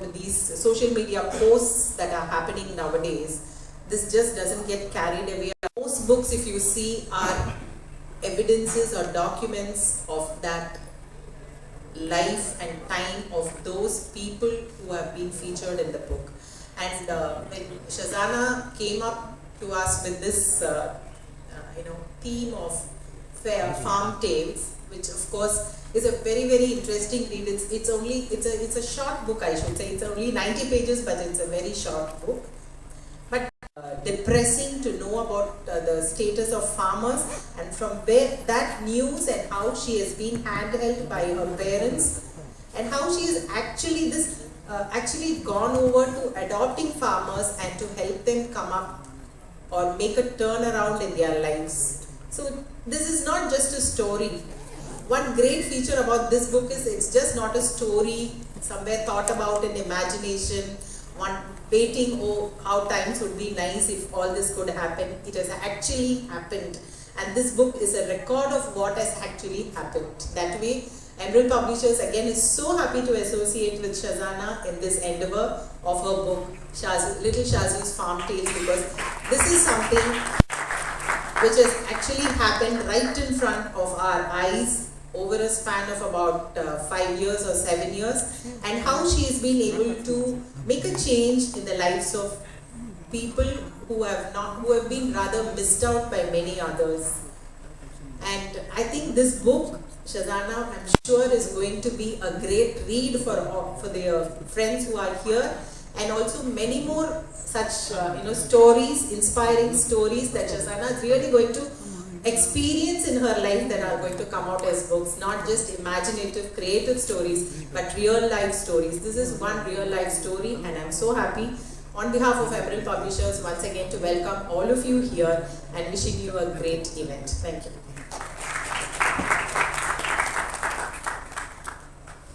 with these social media posts that are happening nowadays, this just doesn't get carried away. Most books, if you see, are evidences or documents of that life and time of those people who have been featured in the book. And when Shazana came up to us with this theme of farm tales, which of course is a very, very interesting read. It's a short book, I should say. It's only 90 pages, but it's a very short book. But depressing to know about the status of farmers, and from where that news and how she has been handheld by her parents, and how she is actually gone over to adopting farmers and to help them come up or make a turnaround in their lives. So this is not just a story. One great feature about this book is it's just not a story somewhere thought about in imagination, one waiting, oh, how times would be nice if all this could happen. It has actually happened. And this book is a record of what has actually happened. That way, Emerald Publishers again is so happy to associate with Shazana in this endeavor of her book, Little Shazu's Farm Tales, because this is something which has actually happened right in front of our eyes over a span of about 5 years or 7 years, and how she has been able to make a change in the lives of people who have been rather missed out by many others. And I think this book, Shazana, I'm sure is going to be a great read for the friends who are here, and also many more such stories, inspiring stories that Shazana is really going to experience in her life that are going to come out as books, not just imaginative, creative stories, but real life stories. This is one real life story, and I'm so happy on behalf of Emerald Publishers once again to welcome all of you here and wishing you a great event. Thank you.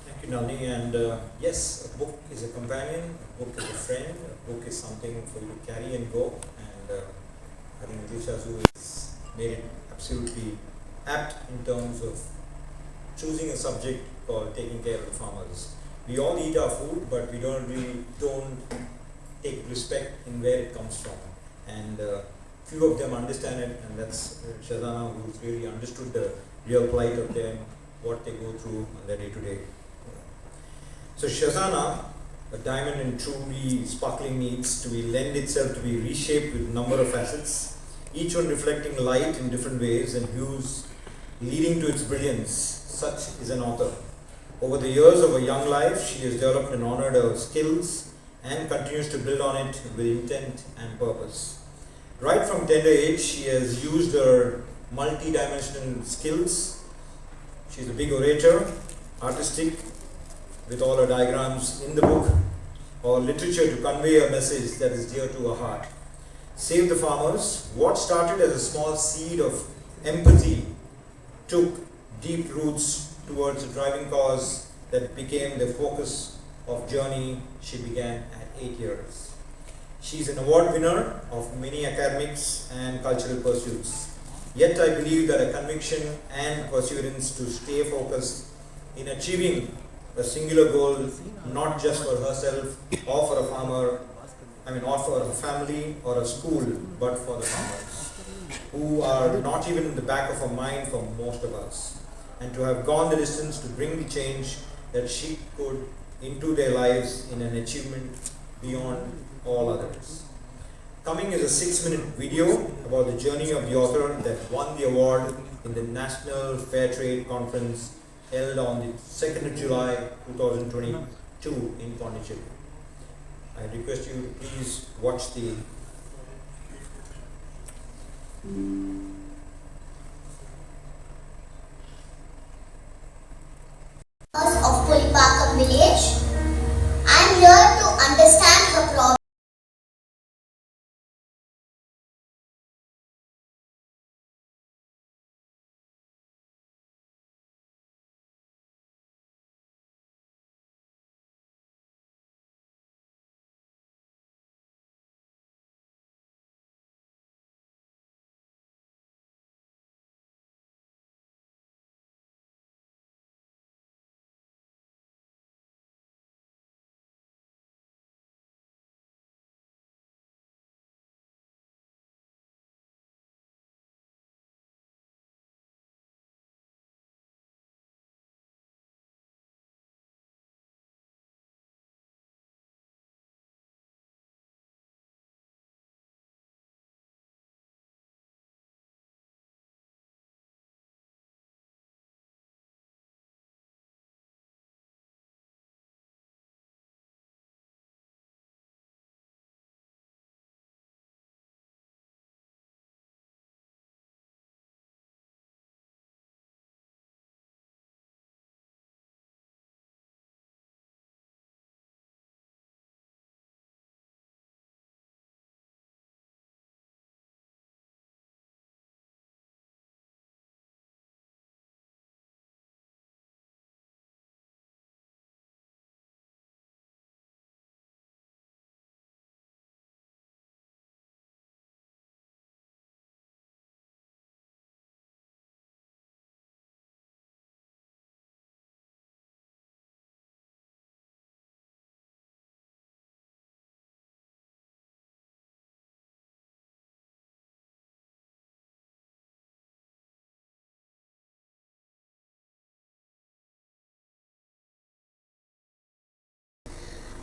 Thank you, Nalini. And yes, a book is a companion, a book is a friend, a book is something for you to carry and go. And I think Vidyashram has made it absolutely apt in terms of choosing a subject called taking care of the farmers. We all eat our food, but we don't take respect in where it comes from. And few of them understand it, and that's Shazana, who's really understood the real plight of them, what they go through on their day-to-day. So Shazana, a diamond in truly sparkling needs to be lend itself to be reshaped with a number of facets, each one reflecting light in different ways and hues, leading to its brilliance. Such is an author. Over the years of her young life, she has developed and honored her skills and continues to build on it with intent and purpose. Right from tender age, she has used her multi-dimensional skills. She's a big orator, artistic, with all her diagrams in the book, or literature to convey a message that is dear to her heart. Save the Farmers, what started as a small seed of empathy took deep roots towards a driving cause that became the focus of journey she began at 8 years. She's an award winner of many academics and cultural pursuits. Yet I believe that a conviction and perseverance to stay focused in achieving a singular goal, not just for herself or for a farmer, or for a family or a school, but for the farmers, who are not even in the back of her mind for most of us, and to have gone the distance to bring the change that she could into their lives in an achievement beyond all others. Coming is a 6-minute video about the journey of the author that won the award in the National Fair Trade Conference held on the 2nd of July 2022 in Pondicherry. I request you to please watch the of Pulipakam village. I'm here to understand her problem.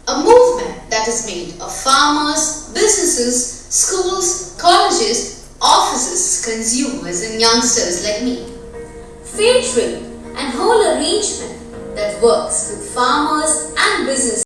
A movement that is made of farmers, businesses, schools, colleges, offices, consumers and youngsters like me. Fair trade and whole arrangement that works with farmers and businesses.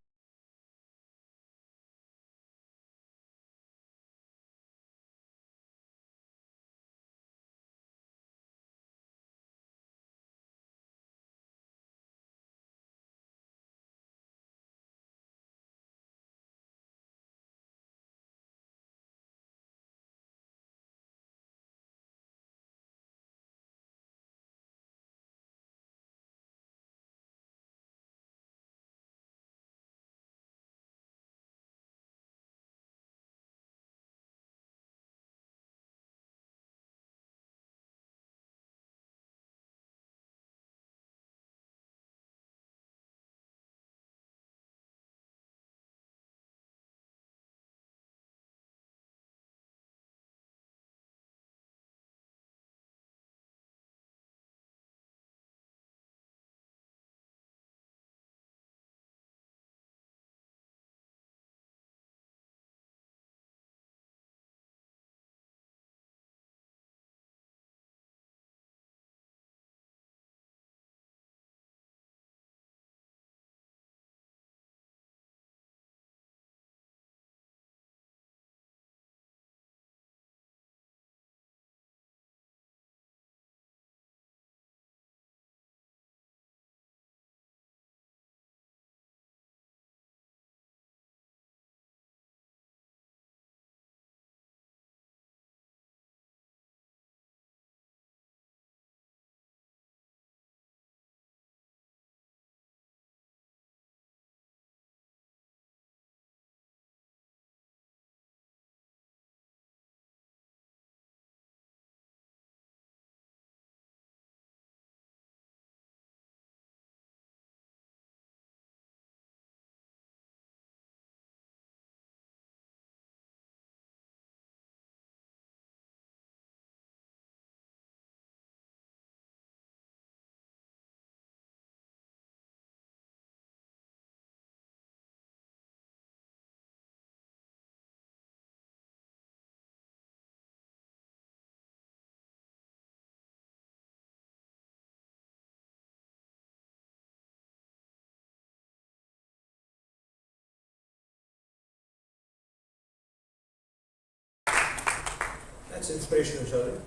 That's inspirational, Shazu.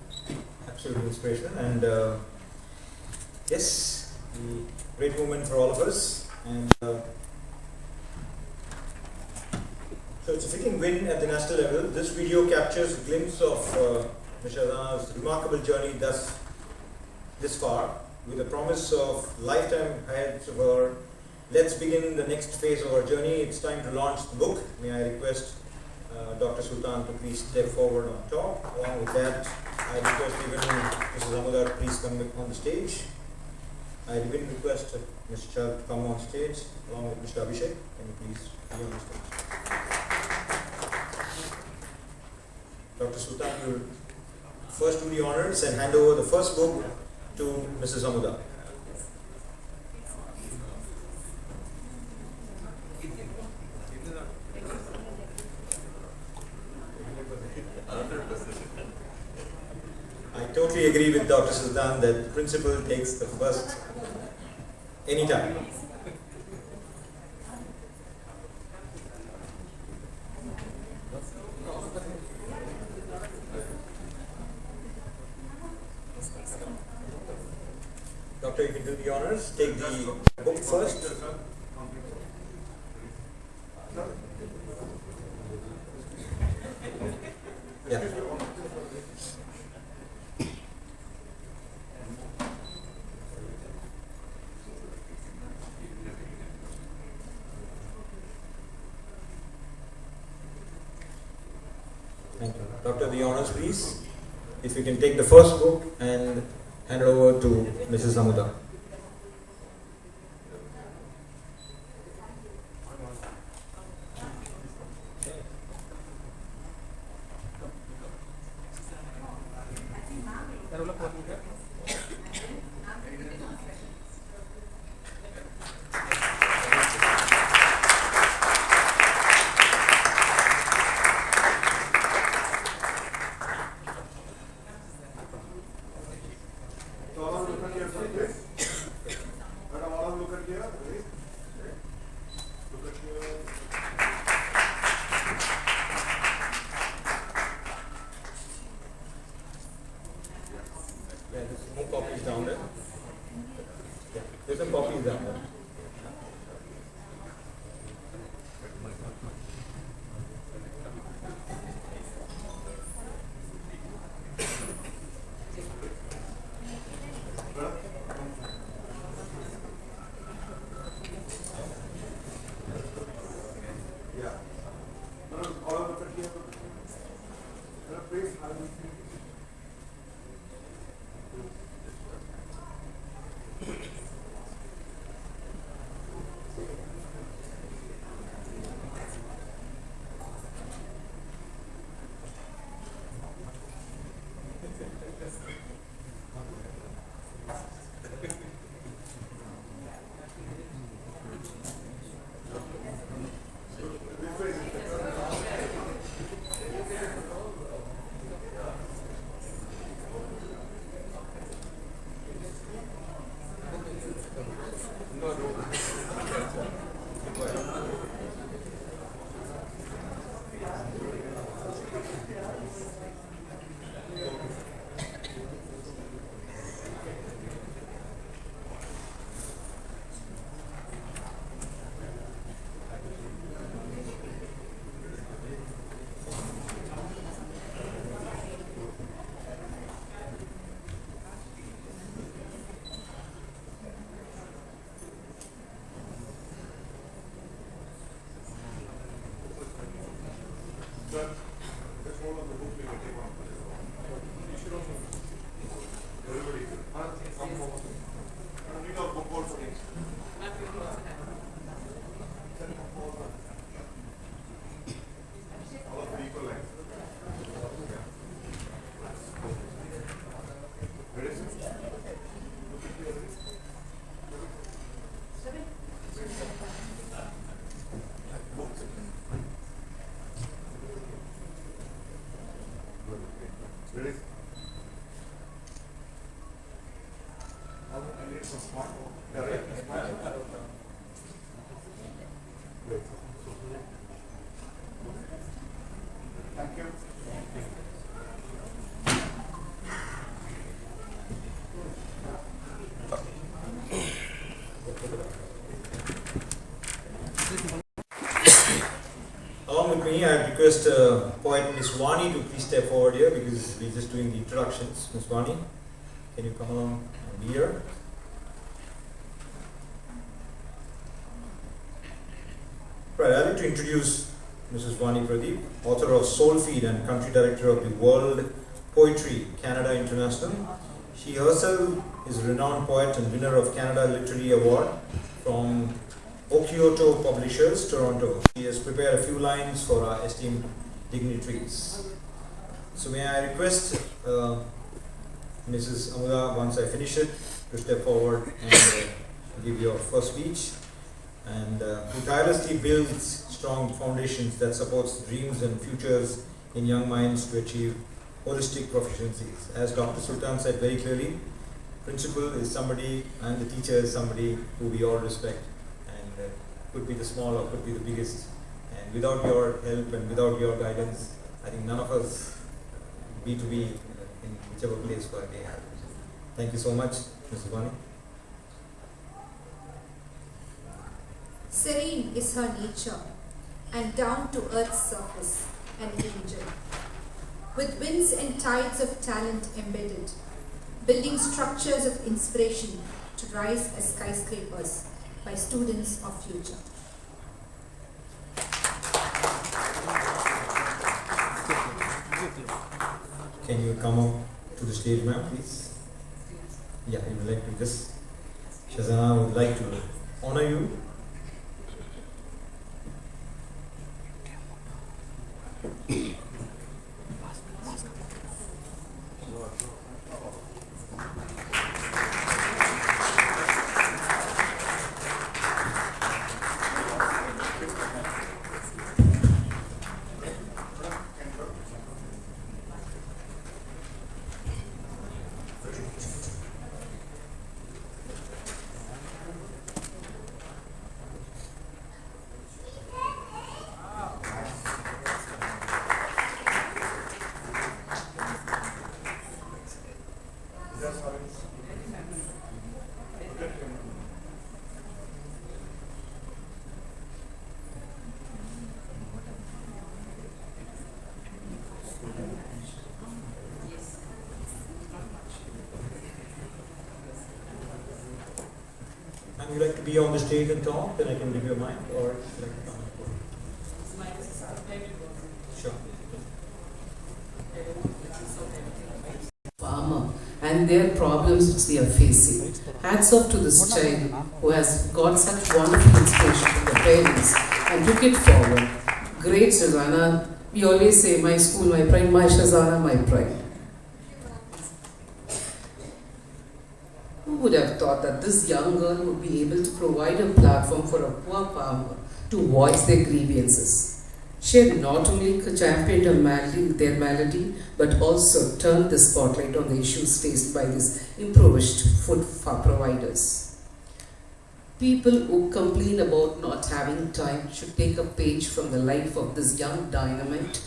Absolutely inspirational. And yes, a great moment for all of us. And so it's a fitting win at the national level. This video captures a glimpse of Ms. Shazana's remarkable journey this far, with a promise of lifetime ahead of her. Let's begin the next phase of our journey. It's time to launch the book. May I request Dr. Sultan to please step forward on top. Along with that, I request even Mrs. Amudar to please come on the stage. I even request Mr. Chet to come on stage along with Mr. Abhishek. Can you please be on the stage? Dr. Sultan will first do the honors and hand over the first book to Mrs. Amudar. I totally agree with Dr. Sultan that principal takes the first anytime. Doctor, you can do the honors. Take the book first. Yeah. Thank you. Doctor, the honors, please. If you can take the first book and hand it over to Mrs. Amudar. Along with me, I request poet Miss Vani to please step forward here because we're just doing the introductions. Miss Vani, can you come along and be here? Right, I'd like to introduce Mrs. Vani Pradeep, author of Soul Feed and country director of the World Poetry Canada International. She herself is a renowned poet and winner of Canada Literary Award from Okyoto Publishers, Toronto. She has prepared a few lines for our esteemed dignitaries. So may I request Mrs. Amuda, once I finish it, to step forward and give your first speech. And who tirelessly builds strong foundations that supports dreams and futures in young minds to achieve holistic proficiencies. As Dr. Sultan said very clearly, principal is somebody and the teacher is somebody who we all respect. Could be the small or could be the biggest, and without your help and without your guidance, I think none of us be to be in whichever place where they are. Thank you so much, Mrs. Vani. Serene is her nature, and down to earth's surface, an angel. With winds and tides of talent embedded, building structures of inspiration to rise as skyscrapers by students of future. Can you come up to the stage, ma'am, please? Yeah, you would like to just, Shazana would like to honor you. And you like to be on the stage and talk, then I can give you a mic, or you like to come on the podium? Sure. Farmer and their problems which they are facing. Hats off to this child who has got such wonderful inspiration from the parents and took it forward. Great, Shazana. We always say, my school, my pride, my Shazana, my pride. Who would have thought that this young girl would be able to provide a platform for a poor farmer to voice their grievances? She had not only championed their malady, but also turned the spotlight on the issues faced by these impoverished food providers. People who complain about not having time should take a page from the life of this young dynamite,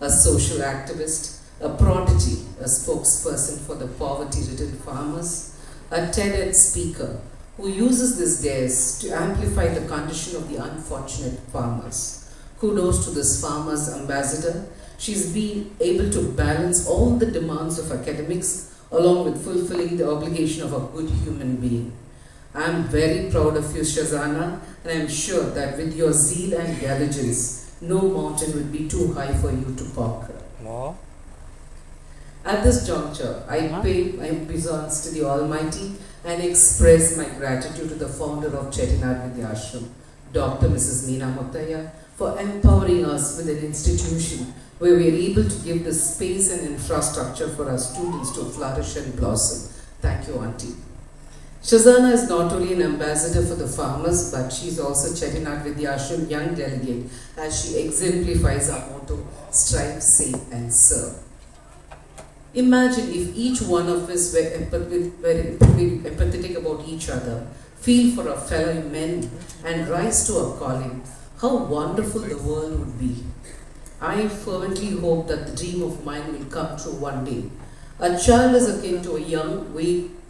a social activist, a prodigy, a spokesperson for the poverty-ridden farmers, a TED speaker who uses these days to amplify the condition of the unfortunate farmers. Kudos to this farmer's ambassador. She's been able to balance all the demands of academics along with fulfilling the obligation of a good human being. I'm very proud of you, Shazana, and I'm sure that with your zeal and diligence, no mountain will be too high for you to conquer. Hello? At this juncture, I pay my obeisance to the Almighty and express my gratitude to the founder of Chet.A. Vidyashram, Dr. Mrs. Meena Muttaya, for empowering us with an institution where we are able to give the space and infrastructure for our students to flourish and blossom. Thank you, Auntie. Shazana is not only an ambassador for the farmers, but she is also Chet.A. Vidyashram Young Delegate, as she exemplifies our motto, strive, save and serve. Imagine if each one of us were empathetic about each other, feel for our fellow men and rise to our calling. How wonderful the world would be. I fervently hope that the dream of mine will come true one day. A child is akin to a young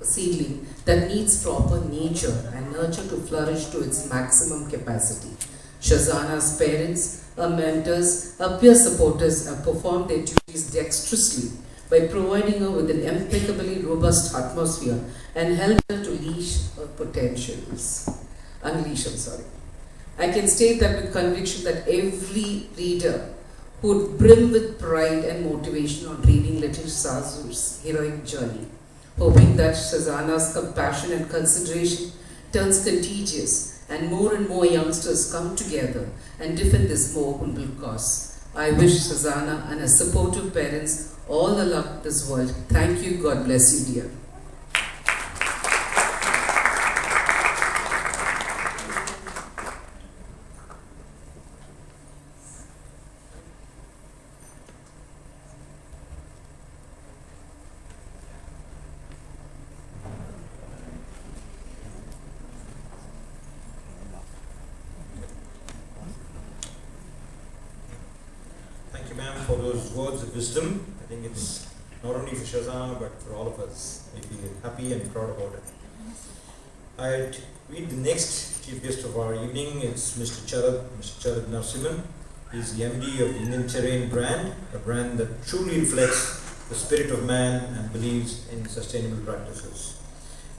seedling that needs proper nature and nurture to flourish to its maximum capacity. Shazana's parents, her mentors, her peer supporters have performed their duties dexterously by providing her with an impeccably robust atmosphere and helped her to unleash her potentials. I can state that with conviction that every reader would brim with pride and motivation on reading little Shazu's heroic journey, hoping that Shazana's compassion and consideration turns contagious and more youngsters come together and defend this more noble cause. I wish Shazana and her supportive parents all the luck in this world. Thank you. God bless you, dear. Thank you, ma'am, for those words of wisdom. I think it's not only for Shazana, but for all of us. We feel happy and proud about it. I'd read the next chief guest of our evening. It's Mr. Chet Narasimhan. He's the MD of the Indian Terrain brand, a brand that truly reflects the spirit of man and believes in sustainable practices.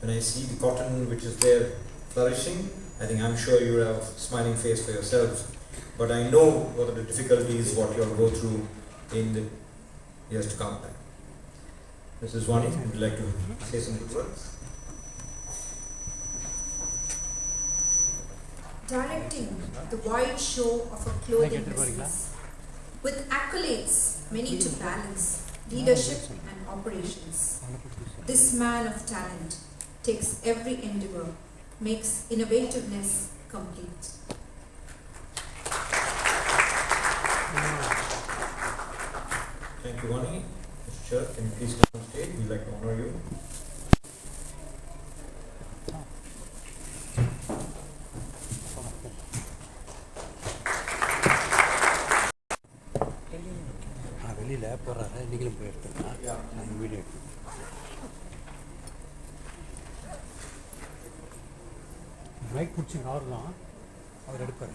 When I see the cotton which is there flourishing, I think I'm sure you have a smiling face for yourselves. But I know what are the difficulties, what you all go through in the years to come. Mrs. Wani, would you like to say some good words? Directing the wide show of a clothing business, with accolades many to balance, leadership and operations. This man of talent takes every endeavor, makes innovativeness complete. Thank you, Wani. Mr. Chet, can you please come on stage? We'd like to honor you. வெளியில் போடுறாரு நீங்களும் போய் எடுத்துக்கலாம் நான் video mic பிடிச்சிங்க அவர் தான் அவர் எடுப்பார்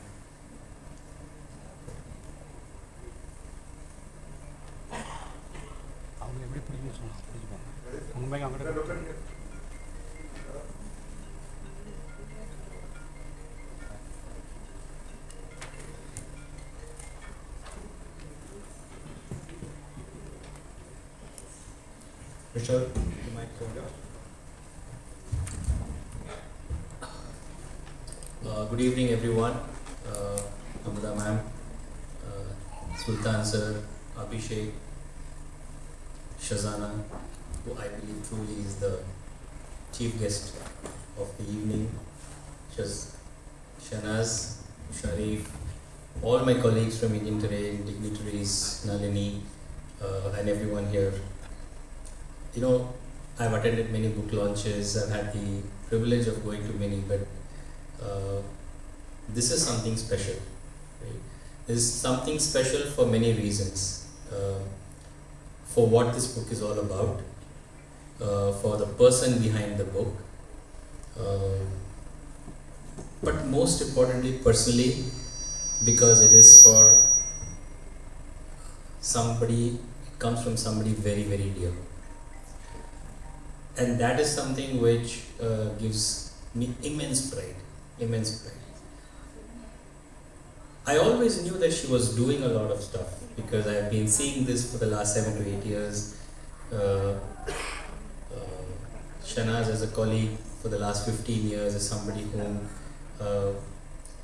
அவங்க எப்படி பிடிக்குன்னு சொன்னாங்க பிடிச்சிப்பாங்க உங்கள் மைக் அவங்ககிட்ட Michelle, the mic is over. Good evening, everyone. Amrita ma'am, Sultan sir, Abhishek, Shazana, who I believe truly is the chief guest of the evening, Shanaz, Sharif, all my colleagues from Indian Terrain, dignitaries, Nalini, and everyone here. You know, I've attended many book launches, I've had the privilege of going to many, but this is something special. Right? This is something special for many reasons. For what this book is all about, for the person behind the book, but most importantly, personally, because it is for somebody, it comes from somebody very, very dear. And that is something which gives me immense pride. I always knew that she was doing a lot of stuff because I've been seeing this for the last 7 to 8 years. Uh, Shanaz as a colleague for the last 15 years is somebody whom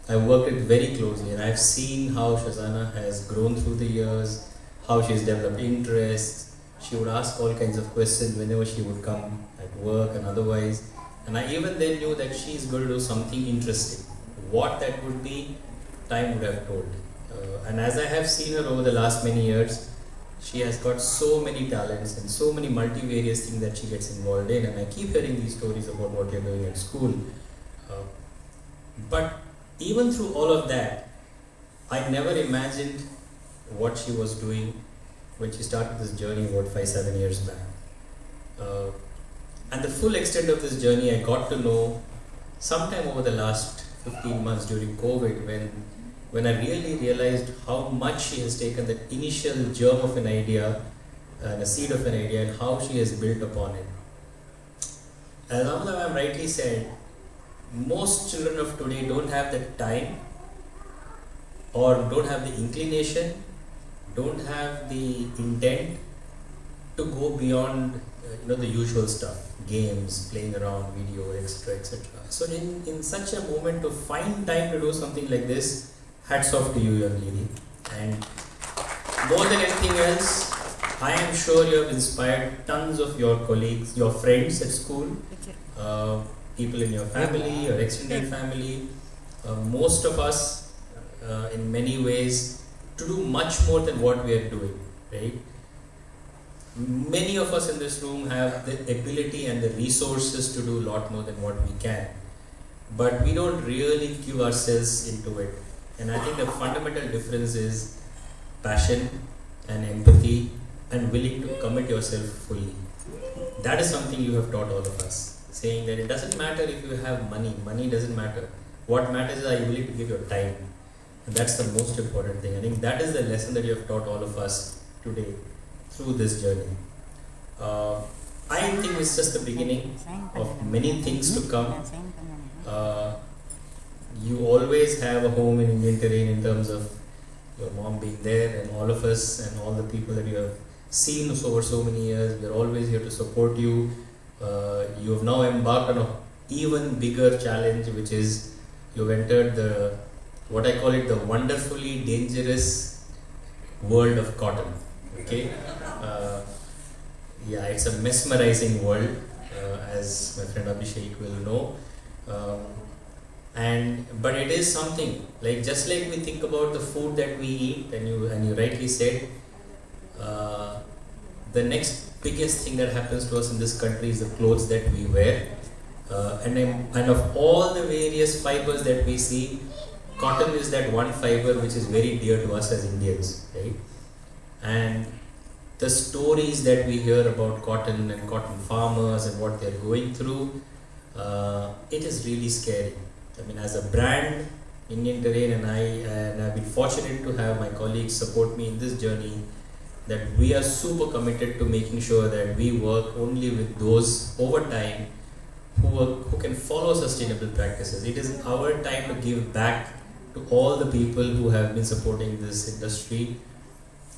I worked with very closely, and I've seen how Shazana has grown through the years, how she's developed interests. She would ask all kinds of questions whenever she would come at work and otherwise, and I even then knew that she's going to do something interesting. What that would be, time would have told. And as I have seen her over the last many years, she has got so many talents and so many multivarious things that she gets involved in, and I keep hearing these stories about what you're doing at school. But even through all of that, I never imagined what she was doing when she started this journey about 5-7 years back. And the full extent of this journey I got to know sometime over the last 15 months during COVID, when I really realized how much she has taken that initial germ of an idea and a seed of an idea and how she has built upon it. As Amadam rightly said, most children of today don't have the time or don't have the inclination, don't have the intent to go beyond the usual stuff, games, playing around, video, etc., etc. So in such a moment, to find time to do something like this, hats off to you, young lady. And more than anything else, I am sure you have inspired tons of your colleagues, your friends at school, people in your family, your extended family, most of us in many ways, to do much more than what we are doing, right? Many of us in this room have the ability and the resources to do a lot more than what we can, but we don't really give ourselves into it. And I think the fundamental difference is passion and empathy and willing to commit yourself fully. That is something you have taught all of us, saying that it doesn't matter if you have money doesn't matter. What matters is, are you willing to give your time? And that's the most important thing. I think that is the lesson that you have taught all of us today through this journey. I think it's just the beginning of many things to come. You always have a home in Indian terrain in terms of your mom being there and all of us and all the people that you have seen over so many years. We are always here to support you. You have now embarked on an even bigger challenge, which is you've entered what I call it, the wonderfully dangerous world of cotton. Okay, yeah, it's a mesmerizing world, as my friend Abhishek will know. But it is something like, just like we think about the food that we eat, and you rightly said, the next biggest thing that happens to us in this country is the clothes that we wear, and of all the various fibers that we see, cotton is that one fiber which is very dear to us as Indians, right? And the stories that we hear about cotton and cotton farmers and what they're going through, it is really scary. I mean, as a brand, Indian Terrain and I've been fortunate to have my colleagues support me in this journey, that we are super committed to making sure that we work only with those over time who can follow sustainable practices. It is our time to give back to all the people who have been supporting this industry.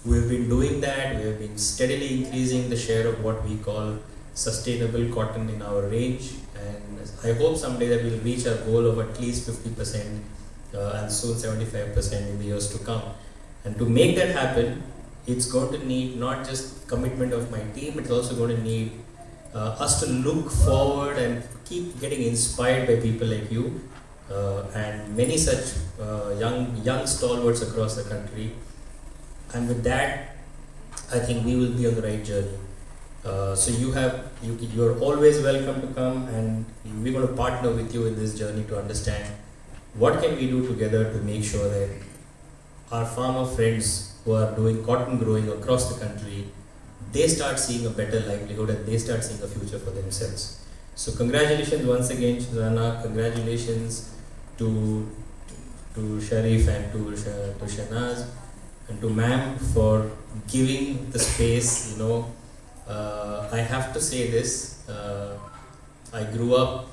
We have been doing that. We have been steadily increasing the share of what we call sustainable cotton in our range, and I hope someday that we'll reach our goal of at least 50% and soon 75% in the years to come. And to make that happen, it's going to need not just commitment of my team, it's also going to need us to look forward and keep getting inspired by people like you and many such young stalwarts across the country. And with that, I think we will be on the right journey. So you're always welcome to come, and we're going to partner with you in this journey to understand what can we do together to make sure that our farmer friends who are doing cotton growing across the country, they start seeing a better livelihood and they start seeing a future for themselves. So congratulations once again, Shazana. Congratulations to Sharif and to Shanaz and to ma'am for giving the space. I have to say this, I grew up,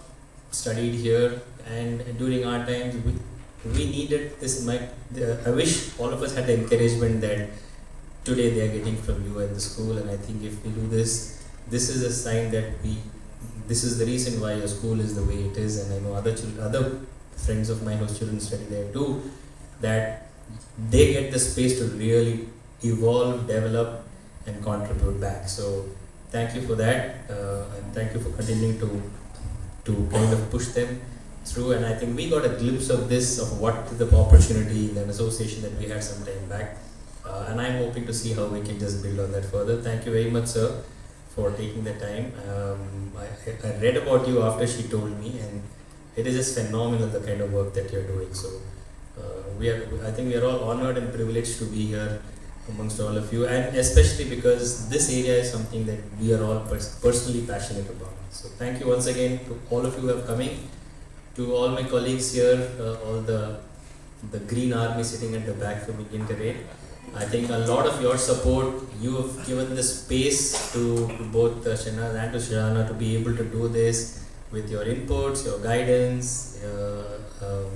studied here, and during our times we needed this. I wish all of us had the encouragement that today they are getting from you and the school, and I think if we do this, this is a sign that this is the reason why your school is the way it is, and I know other friends of mine whose children study there too, that they get the space to really evolve, develop, and contribute back. So thank you for that, and thank you for continuing to kind of push them through. And I think we got a glimpse of this, of what the opportunity in an association that we had some time back, and I'm hoping to see how we can just build on that further. Thank you very much, sir, for taking the time. I read about you after she told me, and it is just phenomenal the kind of work that you're doing. So I think we are all honored and privileged to be here amongst all of you, and especially because this area is something that we are all personally passionate about. So thank you once again to all of you who have coming, to all my colleagues here, all the green army sitting at the back from Indian Terrain. I think a lot of your support, you have given the space to both Shanaz and to Shana to be able to do this with your inputs, your guidance.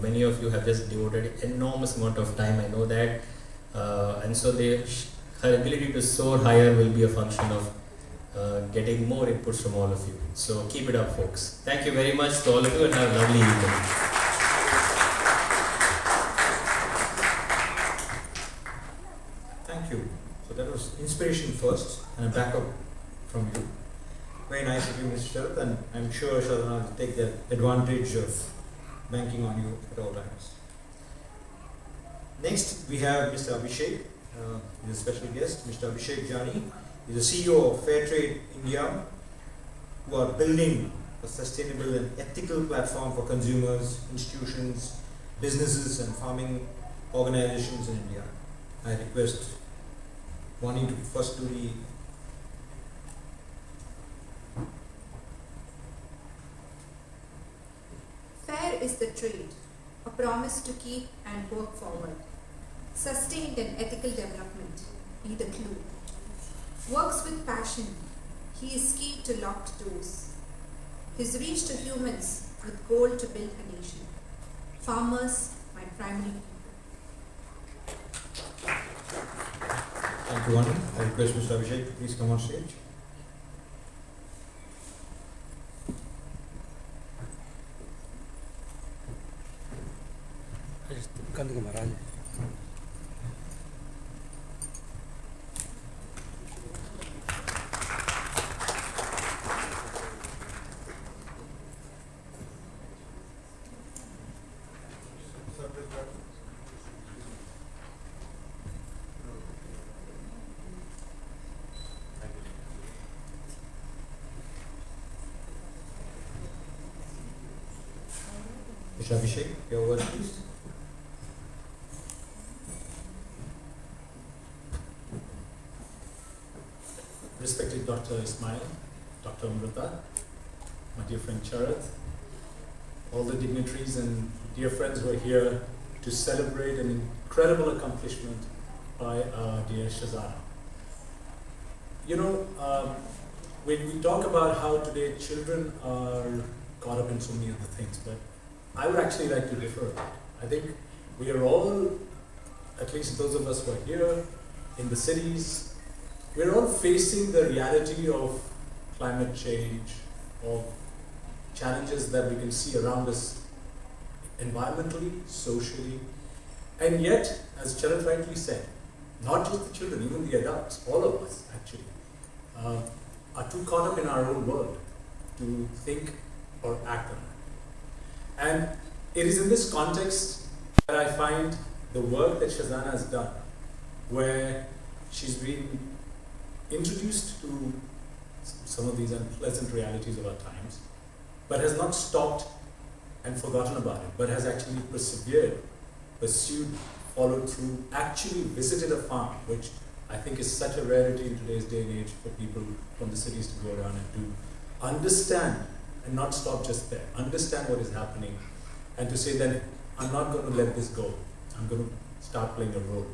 Many of you have just devoted enormous amount of time, I know that. And so her ability to soar higher will be a function of getting more inputs from all of you. So keep it up, folks. Thank you very much to all of you, and have a lovely evening. Thank you. So that was inspiration first and a backup from you. Very nice of you, Mr. Sharad, and I'm sure Shadana will take that advantage of banking on you at all times. Next, we have Mr. Abhishek. He's a special guest, Mr. Abhishek Jani. He's the CEO of Fairtrade India, who are building a sustainable and ethical platform for consumers, institutions, businesses, and farming organizations in India. I request Vani to first do the Fair is the trade, a promise to keep and work forward. Sustained and ethical development be the clue. Works with passion, he is key to locked doors. His reach to humans with goal to build a nation. Farmers, my primary people. Thank you, Vani. I request Mr. Abhishek to please come on stage. कंद के महाराज Mr. Abhishek, your word please. Respected Dr. Ismail, Dr. Amrita, my dear friend Charat, all the dignitaries and dear friends who are here to celebrate an incredible accomplishment by our dear Shazana. You know, when we talk about how today children are caught up in so many other things, but I would actually like to differ. I think we are all, at least those of us who are here in the cities, we're all facing the reality of climate change, of challenges that we can see around us environmentally, socially, and yet, as Charat rightly said, not just the children, even the adults, all of us actually, are too caught up in our own world to think or act on it. And it is in this context that I find the work that Shazana has done, where she's been introduced to some of these unpleasant realities of our times, but has not stopped and forgotten about it, but has actually persevered, pursued, followed through, actually visited a farm, which I think is such a rarity in today's day and age for people from the cities to go around and to understand and not stop just there, understand what is happening, and to say that I'm not going to let this go, I'm going to start playing a role,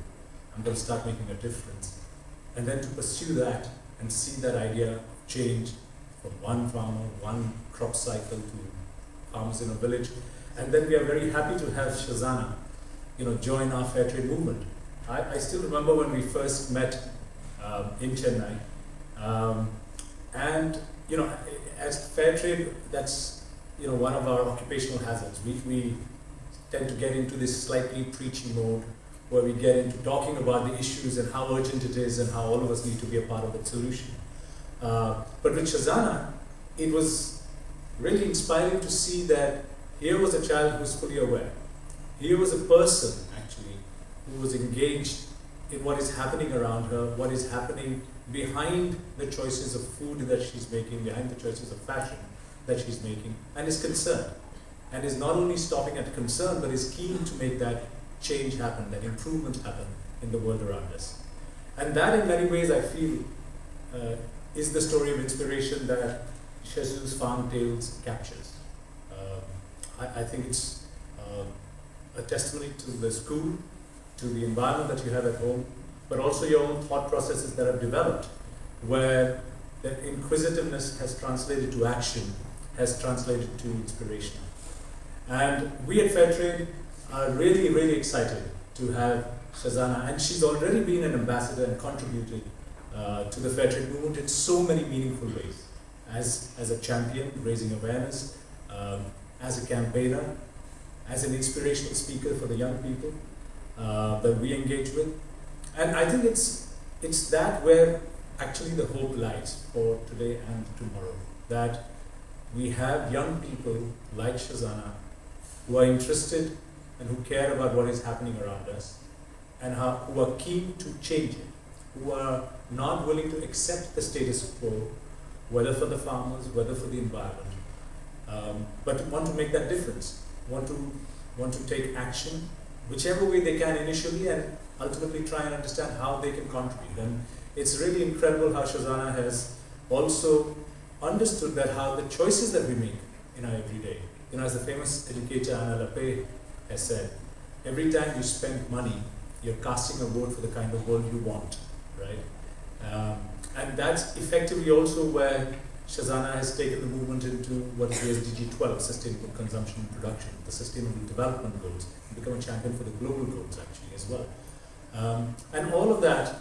I'm going to start making a difference. And then to pursue that and see that idea of change from one farmer, one crop cycle to farmers in a village, And then we are very happy to have Shazana, join our fair trade movement. I still remember when we first met in Chennai, and as fair trade, that's one of our occupational hazards. We tend to get into this slightly preachy mode where we get into talking about the issues and how urgent it is and how all of us need to be a part of that solution. But with Shazana, it was really inspiring to see that here was a child who was fully aware. Here was a person, actually, who was engaged in what is happening around her, what is happening behind the choices of food that she's making, behind the choices of fashion that she's making, and is concerned. And is not only stopping at concern, but is keen to make that change happen, that improvement happen in the world around us. And that, in many ways, I feel, is the story of inspiration that Shazu's Farm Tales captures. I think it's a testimony to the school, to the environment that you have at home, but also your own thought processes that have developed, where that inquisitiveness has translated to action, has translated to inspiration. And we at Fairtrade are really, really excited to have Shazana, and she's already been an ambassador and contributed to the Fairtrade movement in so many meaningful ways. As a champion, raising awareness, as a campaigner, as an inspirational speaker for the young people that we engage with. And I think it's that where actually the hope lies for today and tomorrow. That we have young people like Shazana who are interested and who care about what is happening around us, and who are keen to change it, who are not willing to accept the status quo, whether for the farmers, whether for the environment, but want to make that difference, want to take action, whichever way they can initially, and ultimately try and understand how they can contribute. And it's really incredible how Shazana has also understood that how the choices that we make in our everyday, as the famous educator Tale.A has said, every time you spend money, you're casting a vote for the kind of world you want, right? And that's effectively also where Shazana has taken the movement into what is the SDG 12, Sustainable Consumption and Production, the Sustainable Development Goals, and become a champion for the global goals actually as well. And all of that,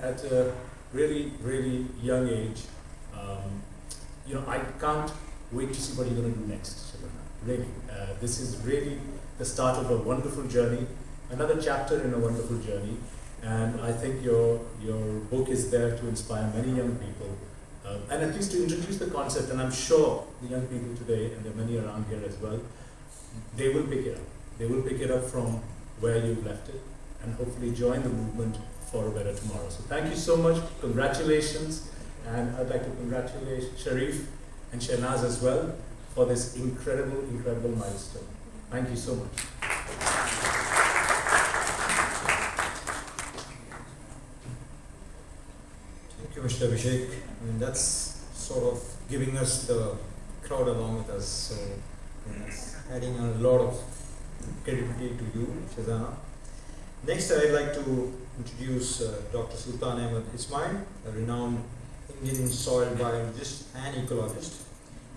at a really, really young age, I can't wait to see what you're going to do next, Shazana. Really, this is really the start of a wonderful journey, another chapter in a wonderful journey, and I think your book is there to inspire many young people, and at least to introduce the concept. And I'm sure the young people today, and there are many around here as well, they will pick it up. They will pick it up from where you've left it, and hopefully join the movement for a better tomorrow. So thank you so much, congratulations, and I'd like to congratulate Sharif and Shahnaz as well for this incredible, incredible milestone. Thank you so much. Thank you, Mr. Abhishek. I mean, that's sort of giving us the crowd along with us. So that's adding a lot of credibility to you, Shazana. Next, I'd like to introduce Dr. Sultan Ahmed Ismail, a renowned Indian soil biologist and ecologist,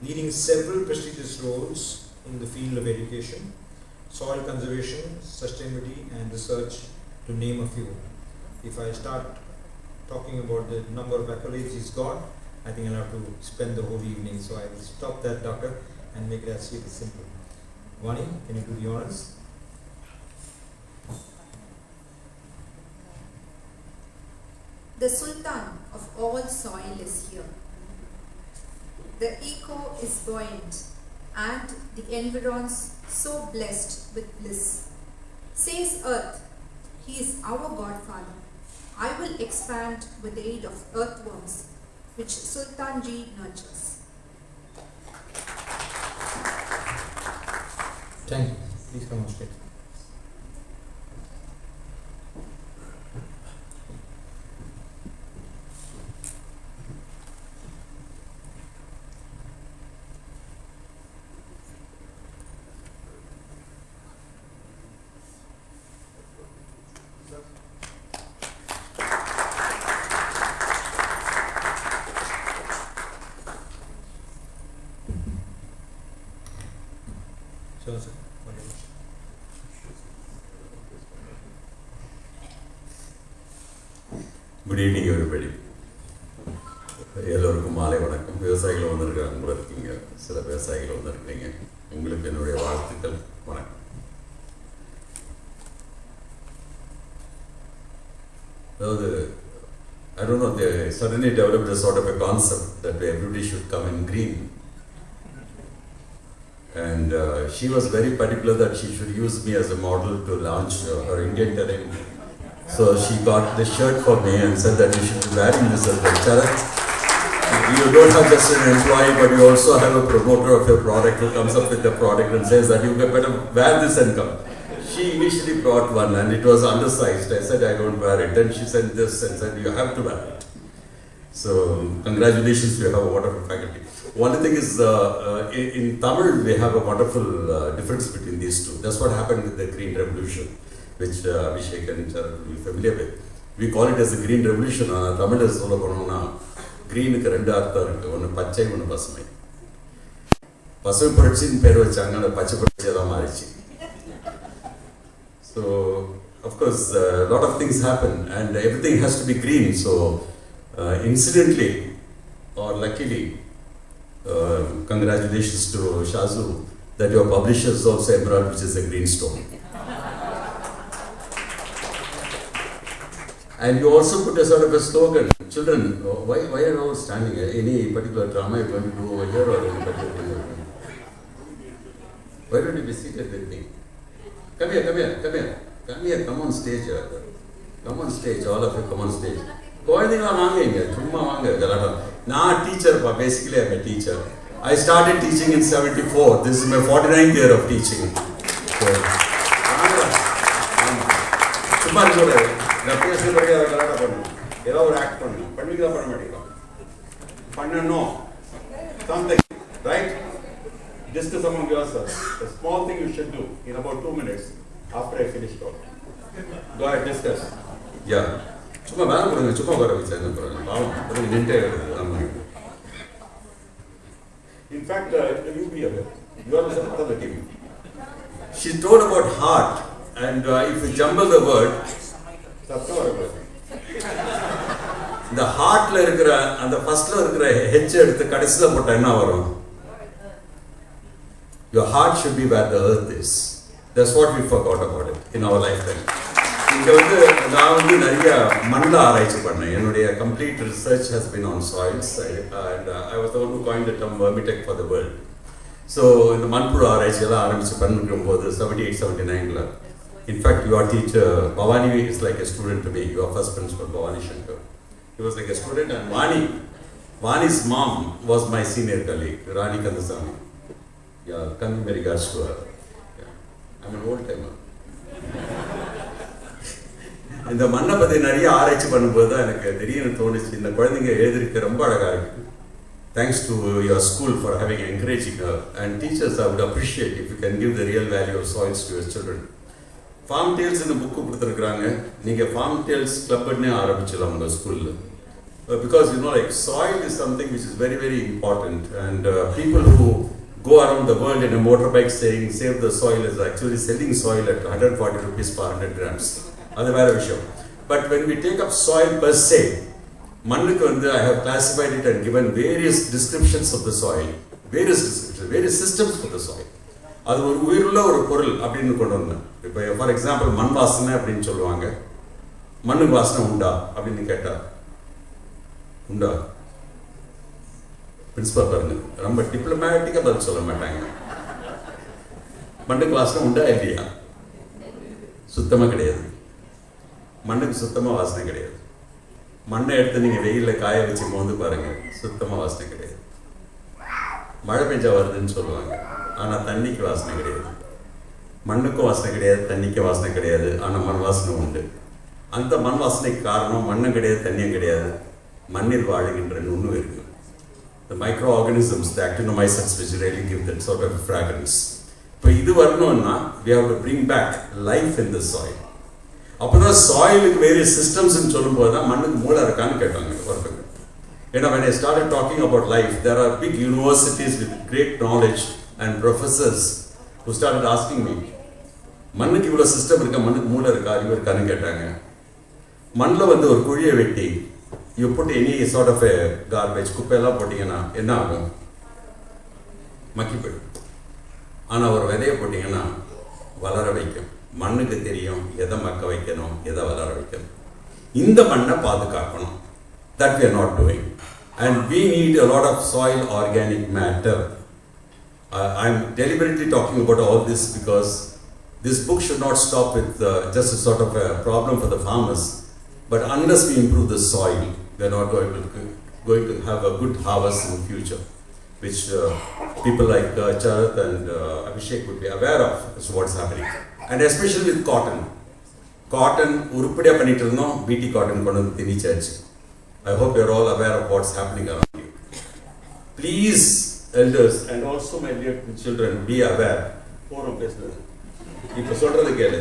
leading several prestigious roles in the field of education, soil conservation, sustainability, and research, to name a few. If I start talking about the number of accolades he's got, I think I'll have to spend the whole evening. So I will stop that, doctor, and make it as simple. Vani, can you do the honors? The Sultan of all soil is here. The echo is buoyant, and the environs so blessed with bliss. Says Earth, he is our godfather. I will expand with the aid of earthworms, which Sultanji nurtures. Thank you. Please come on straight. Good evening everybody. எல்லோருக்கும் மாலை வணக்கம். விவசாயிகள் வந்திருக்காங்க கூட இருக்கீங்க, சில விவசாயிகள் வந்திருக்கீங்க. உங்களுக்கு என்னுடைய வாழ்த்துக்கள், வணக்கம். அதாவது I don't know, they suddenly developed a sort of a concept that everybody should come in green. And she was very particular that she should use me as a model to launch her Indian terrain. So she got the shirt for me and said that you should be wearing this as well. Chet, you don't have just an employee, but you also have a promoter of your product who comes up with the product and says that you better wear this and come. She initially brought one and it was undersized. I said I don't wear it. Then she sent this and said you have to wear it. So congratulations, you have a wonderful faculty. One thing is in Tamil we have a wonderful difference between these two. That's what happened with the Green Revolution, which Abhishek and Charan will be familiar with. We call it as the Green Revolution. Tamil is all about green க்கு ரெண்டு அர்த்தம் இருக்கு, ஒன்று பச்சை ஒன்று பசுமை. பசுமை புரட்சின்னு பேர் வச்சாங்க, அந்த பச்சை புரட்சியாக தான் மாறிச்சு. So of course a lot of things happen and everything has to be green. So incidentally or luckily, congratulations to Shazu that your publisher is also emerald, which is a green stone. And you also put a sort of a slogan, children, why are you all standing here? Any particular drama you're going to do over here or any particular? Why don't you be seated with me? Come here, come on stage. Come on stage, all of you come on stage. குழந்தைங்களாம் வாங்க இங்க, சும்மா வாங்க கலாட்டம். நான் teacher, basically I'm a teacher. I started teaching in 74. This is my 49th year of teaching. So, சும்மா இருக்க நான் பேசுறதுக்கு அதை கலாட்டம் பண்ணணும், ஏதோ ஒரு ஆக்ட் பண்ணணும், பண்ணிக்கலாம் பண்ண மாட்டேங்கிறோம், பண்ணணும் something, right? Discuss among yourselves. A small thing you should do in about 2 minutes after I finish talking. Go ahead, discuss. Yeah. சும்மா வேலை கொடுங்க, சும்மா வர வச்சு பாவம் நின்ட்டே இருக்குது. In fact, you be aware. You are the part of the team. She told about heart, and if you jumble the word, இந்த ஹார்ட்ல இருக்கிற அந்த ஃபர்ஸ்ட்ல இருக்கிற ஹெச் எடுத்து கடைசில போட்டா என்ன வரும்? Your heart should be where the earth is. That's what we forgot about it in our lifetime. இங்க நான் நிறைய மண்ணில் ஆராய்ச்சி பண்ணேன். என்னுடைய complete research has been on soils and I was the one who coined the term vermitech for the world. So இந்த மண்புழு ஆராய்ச்சியெல்லாம் ஆரம்பிச்சு பண்ணிருக்கும் போது 78-79ல, in fact your teacher Bhavani is like a student to me. Your first principal Bhavani Shankar, he was like a student, and Vani's mom was my senior colleague, Rani Kandasamy. Yeah, coming very regards to her. Yeah. I'm an old timer. இந்த மண்ணை பற்றி நிறைய ஆராய்ச்சி பண்ணும்போது தான் எனக்கு திடீர்னு தோணுச்சு, இந்த குழந்தைங்க எழுதிருக்க ரொம்ப அழகாக இருக்கு. Thanks to your school for having encouraging her, and teachers, I would appreciate if you can give the real value of soils to your children. Farm Tales இந்த புக்கு கொடுத்துருக்குறாங்க, நீங்கள் Farm Tales கிளப்னே ஆரம்பிச்சிடலாம் உங்கள் ஸ்கூலில். Because you know, like soil is something which is very very important, and people who go around the world in a motorbike saying save the soil is actually selling soil at 140 rupees per 100 grams. அது வேற விஷயம். But when we take up soil per se, மண்ணுக்கு I have classified it and given various descriptions of the soil, various systems for the soil. அது ஒரு உயிருள்ள ஒரு பொருள் அப்படின்னு கொண்டு வந்தேன். இப்போ ஃபார் எக்ஸாம்பிள் மண் வாசனை அப்படின்னு சொல்லுவாங்க. மண்ணுக்கு வாசனை உண்டா அப்படின்னு கேட்டா உண்டா? பிரின்சிபல் பாருங்க, ரொம்ப டிப்ளமேட்டிக்காக பதில் சொல்ல மாட்டாங்க. மண்ணுக்கு வாசனை உண்டா இல்லையா? சுத்தமாக கிடையாது. மண்ணுக்கு சுத்தமாக வாசனை கிடையாது. மண்ணை எடுத்து நீங்கள் வெயிலில் காய வச்சு மோந்து பாருங்கள், சுத்தமாக வாசனை கிடையாது. மழை பெஞ்சா வருதுன்னு சொல்லுவாங்க, ஆனால் தண்ணிக்கு வாசனை கிடையாது. மண்ணுக்கும் வாசனை கிடையாது, தண்ணிக்கும் வாசனை கிடையாது, ஆனால் மண் வாசனை உண்டு. அந்த மண் வாசனைக்கு காரணம் மண்ணும் கிடையாது, தண்ணியும் கிடையாது, மண்ணில் வாழுகின்ற நுண்ணு இருக்கு. The microorganisms, the actinomycetes, which really give that sort of fragrance. இப்போ இது வரணும்னா we have to bring back life in the soil. அப்போதான் சாயிலுக்கு வேரியஸ் சிஸ்டம்ஸ்ன்னு சொல்லும்போது தான் மண்ணுக்கு மூளை இருக்கான்னு கேட்டாங்க ஒருத்தங்க. ஏன்னா when I started talking about life, there are big universities with great knowledge and professors who started asking me, மண்ணுக்கு இவ்வளோ சிஸ்டம் இருக்கா, மண்ணுக்கு மூளை இருக்கா, அறிவு இருக்கான்னு கேட்டாங்க. மண்ணில் வந்து ஒரு குழியை வெட்டி you put any sort of a garbage, குப்பையெல்லாம் போட்டிங்கன்னா என்ன ஆகும்? மக்கி போயிடும். ஆனால் ஒரு விதையை போட்டிங்கன்னா வளர வைக்கும். மண்ணுக்கு தெரியும் எதை மக்க வைக்கணும், எதை வளர வைக்கணும். இந்த மண்ணை பாதுகாக்கணும். That we are not doing. And we need a lot of soil organic matter. I'm deliberately talking about all this because this book should not stop with just a sort of a problem for the farmers. But unless we improve the soil, we are not going to have a good harvest in the future, which people like Chet and Abhishek would be aware of is what's happening. And especially with cotton. Cotton, urupadiya pannittu irundhom, BT cotton kondu thinichachu. I hope you are all aware of what's happening around you. Please, elders and also my dear children, be aware. Porum pesnadhu. Ipo solradhu kelu.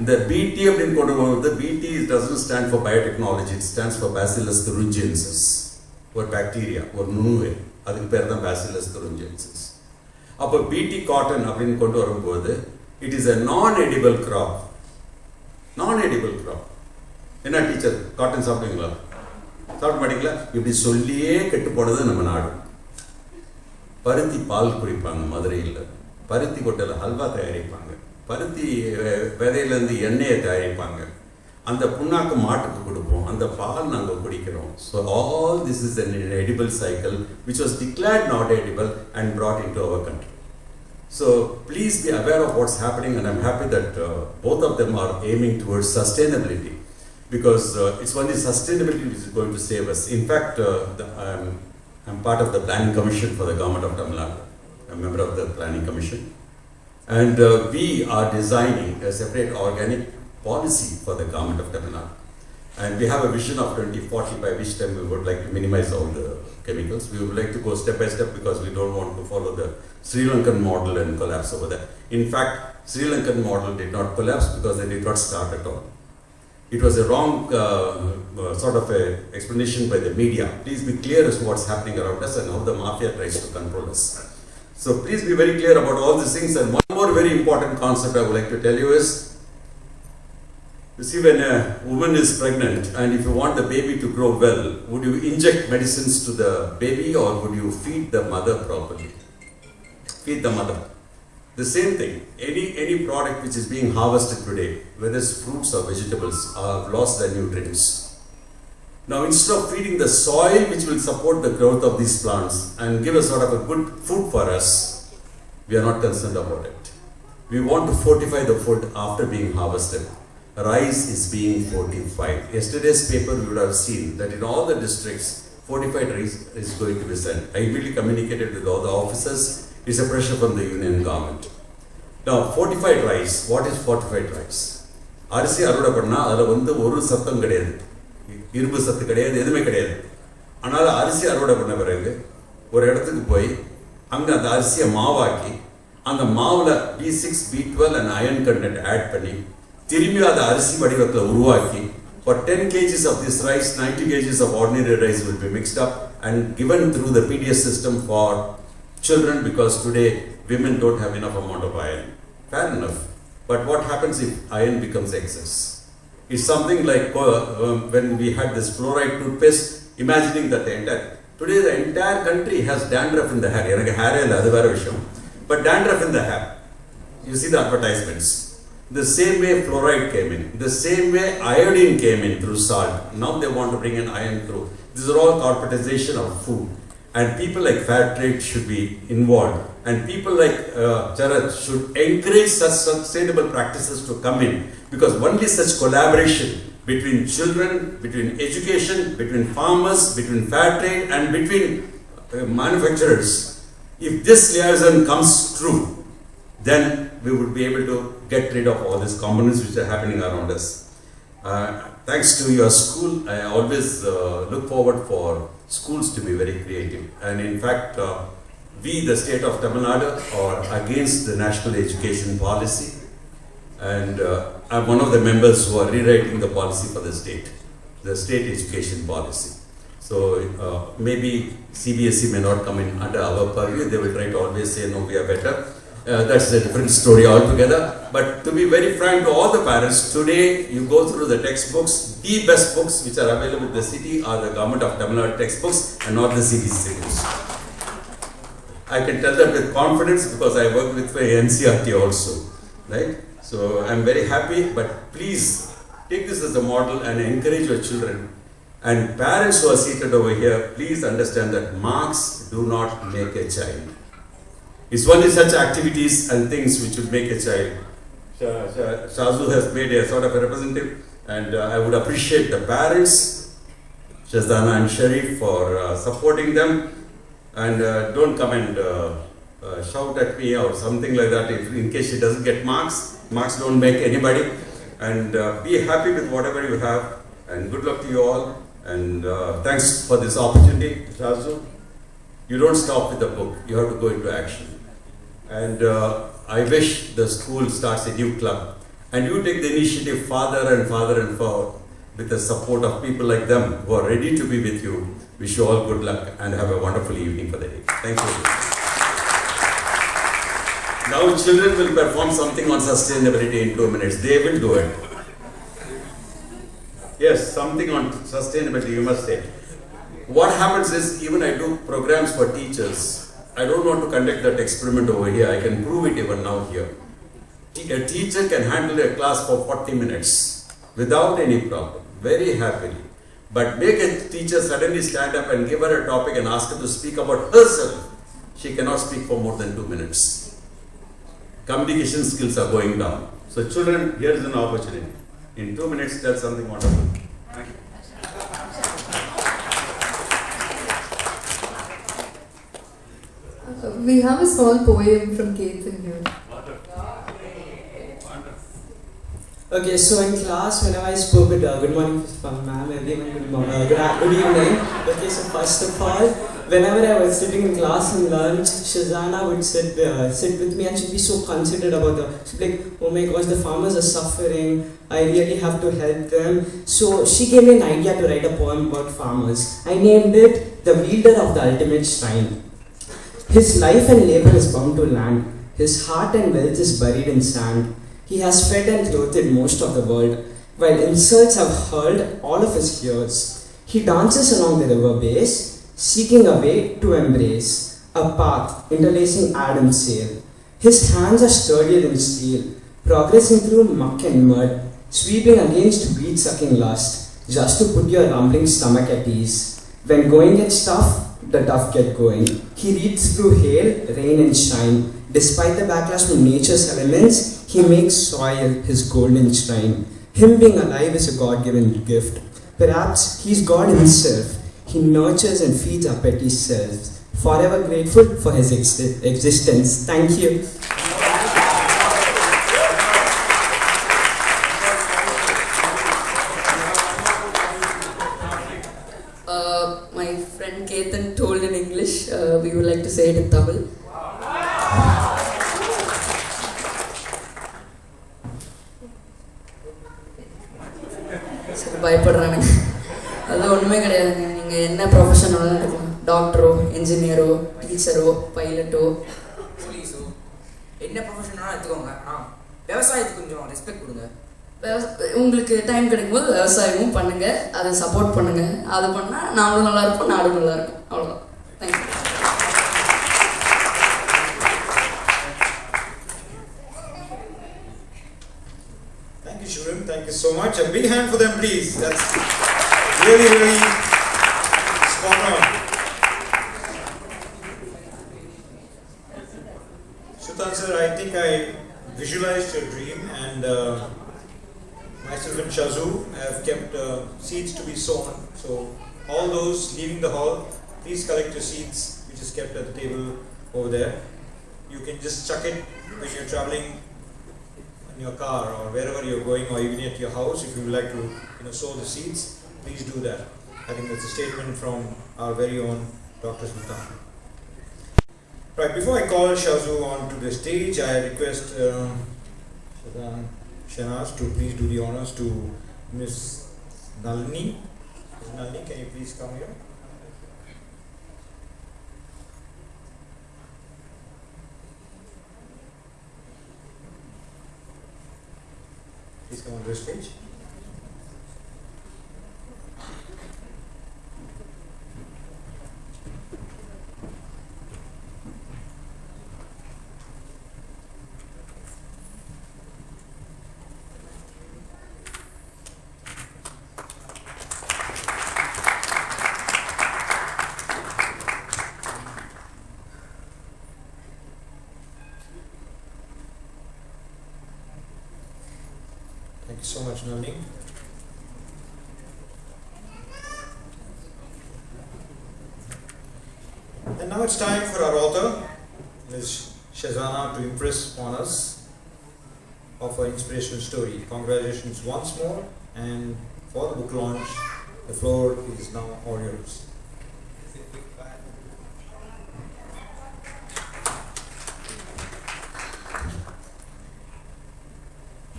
The BT அப்படின்னு கொண்டு வருவது, BT doesn't stand for biotechnology, it stands for Bacillus thuringiensis, ஒரு bacteria, ஒரு நுண்ணுயிர். அதுக்கு பேர் தான் Bacillus thuringiensis. அப்போ BT cotton அப்படின்னு கொண்டு வரும்போது it is a non-edible crop. Non-edible crop. என்ன டீச்சர், காட்டன் சாப்பிடுவீங்களா? சாப்பிட மாட்டீங்களா? இப்படி சொல்லியே கெட்டு போனது நம்ம நாடு. பருத்தி பால் குடிப்பாங்க மதுரையில், பருத்தி கொட்டையில் ஹல்வா தயாரிப்பாங்க, பருத்தி விதையிலேருந்து எண்ணெயை தயாரிப்பாங்க, அந்த புண்ணாக்கு மாட்டுக்கு கொடுப்போம், அந்த பால் நாங்கள் குடிக்கிறோம். So all this is an edible cycle which was declared not edible and brought into our country. So please be aware of what's happening, and I'm happy that both of them are aiming towards sustainability, because it's only sustainability which is going to save us. In fact, I'm part of the planning commission for the government of Tamil Nadu. I'm a member of the planning commission. And we are designing a separate organic policy for the government of Tamil Nadu. And we have a vision of 2040, by which time we would like to minimize all the chemicals. We would like to go step by step because we don't want to follow the Sri Lankan model and collapse over there. In fact, Sri Lankan model did not collapse because they did not start at all. It was a wrong sort of a explanation by the media. Please be clear as to what's happening around us and how the mafia tries to control us. So please be very clear about all these things. And one more very important concept I would like to tell you is, you see, when a woman is pregnant and if you want the baby to grow well, would you inject medicines to the baby or would you feed the mother properly? Feed the mother. The same thing, any product which is being harvested today, whether it's fruits or vegetables, have lost their nutrients. Now, instead of feeding the soil which will support the growth of these plants and give us sort of a good food for us, we are not concerned about it. We want to fortify the food after being harvested. Rice is being fortified. Yesterday's paper you would have seen that in all the districts, fortified rice is going to be sent. I immediately communicated with all the officers. It's a pressure from the union government. Now, fortified rice, what is fortified rice? அரிசி அறுவடை பண்ணால் அதில் வந்து ஒரு சத்தம் கிடையாது, இரும்பு சத்து கிடையாது, எதுவுமே கிடையாது. ஆனால் அரிசி அறுவடை பண்ண பிறகு ஒரு இடத்துக்கு போய் அங்கே அந்த அரிசியை மாவாக்கி அந்த மாவில் B6, B12 and iron content add பண்ணி திரும்பி அதை அரிசி வடிவத்தில் உருவாக்கி for 10 kgs of this rice, 90 kgs of ordinary rice will be mixed up and given through the PDS system for children, because today women don't have enough amount of iron. Fair enough. But what happens if iron becomes excess? It's something like when we had this fluoride toothpaste, imagining that today the entire country has dandruff in the hair. எனக்கு hair இல்ல, அது வேற விஷயம். But dandruff in the hair. You see the advertisements. The same way fluoride came in, the same way iodine came in through salt. Now they want to bring in iron through. These are all corporatization of food. And people like fair trade should be involved. And people like Chet should encourage such sustainable practices to come in. Because only such collaboration between children, between education, between farmers, between fair trade and between manufacturers, if this liaison comes true, then we would be able to get rid of all these components which are happening around us. Thanks to your school, I always look forward for schools to be very creative. And in fact, we, the state of Tamil Nadu, are against the national education policy. And I'm one of the members who are rewriting the policy for the state education policy. So maybe CBSE may not come in under our purview. They will try to always say, no, we are better. That's a different story altogether. But to be very frank to all the parents, today you go through the textbooks. The best books which are available in the city are the government of Tamil Nadu textbooks and not the CBSE books. I can tell that with confidence because I work with NCRT also, right? So I'm very happy, but please take this as a model and encourage your children. And parents who are seated over here, please understand that marks do not make a child. It's only such activities and things which will make a child. Shazu has made a sort of a representative, and I would appreciate the parents, Shazana and Sharif, for supporting them. And don't come and shout at me or something like that in case she doesn't get marks. Marks don't make anybody. And be happy with whatever you have. And good luck to you all. And thanks for this opportunity, Shazu. You don't stop with the book. You have to go into action. And I wish the school starts a new club. And you take the initiative farther and farther and farther with the support of people like them who are ready to be with you. Wish you all good luck and have a wonderful evening for the day. Thank you. Now children will perform something on sustainability in 2 minutes. They will do it. Yes, something on sustainability you must say. What happens is, even I do programs for teachers. I don't want to conduct that experiment over here. I can prove it even now here. A teacher can handle a class for 40 minutes without any problem, very happily. But make a teacher suddenly stand up and give her a topic and ask her to speak about herself. She cannot speak for more than 2 minutes. Communication skills are going down. So children, here is an opportunity. In 2 minutes, tell something wonderful. Thank you. We have a small poem from Ketan here. Okay, so in class, whenever I spoke with good morning, ma'am, everyone, good evening. Okay, so first of all, whenever I was sitting in class in lunch, Shazana would sit with me and she'd be so considerate about she'd be like, oh my gosh, the farmers are suffering, I really have to help them. So she gave me an idea to write a poem about farmers. I named it The Wielder of the Ultimate Shrine. His life and labor is bound to land. His heart and wealth is buried in sand. He has fed and clothed most of the world, while insults have hurled all of his years. He dances along the river base, seeking a way to embrace, a path interlacing Adam's sail. His hands are sturdier than steel, progressing through muck and mud, sweeping against weed-sucking lust, just to put your rumbling stomach at ease. When going gets tough, the tough get going. He reads through hail, rain and shine. Despite the backlash from nature's elements, he makes soil his golden shrine. Him being alive is a God-given gift. Perhaps he's God himself. He nurtures and feeds our petty selves. Forever grateful for his existence. Thank you. My friend Ketan told in English. We would like to say it in Tamil. பயப்படுறானுங்க அது ஒன்றுமே கிடையாதுங்க. நீங்கள் என்ன profession வேணாலும் எடுக்கலாம். டாக்டரோ, என்ஜினியரோ, டீச்சரோ, பைலட்டோ, போலீஸோ, என்ன profession வேணாலும் எடுத்துக்கோங்க. விவசாயத்துக்கு கொஞ்சம் ரெஸ்பெக்ட் கொடுங்க. உங்களுக்கு டைம் கிடைக்கும்போது விவசாயமும் பண்ணுங்கள், அதை சப்போர்ட் பண்ணுங்கள். அது பண்ணால் நாமளும் நல்லா இருப்போம், நாடும் நல்லா இருக்கும். அவ்வளோதான். Thank you. Thank you so much. A big hand for them, please. That's really, really spot on. Sultan sir, I think I visualized your dream, and myself and Shazu have kept seeds to be sown. So all those leaving the hall, please collect your seeds, which is kept at the table over there. You can just chuck it when you're traveling in your car or wherever you're going, or even at your house. If you would like to sow the seeds, please do that. I think that's a statement from our very own Dr. Sultan. Right, before I call Shazu onto the stage, I request Shanaz to please do the honors to Miss Nalini. Ms. Nalini, can you please come here? please come on the stage. Thank you so much, Nalini. And now it's time for our author, Ms. Shazana, to impress upon us of her inspirational story. Congratulations once more, and for the book launch, the floor is now all yours.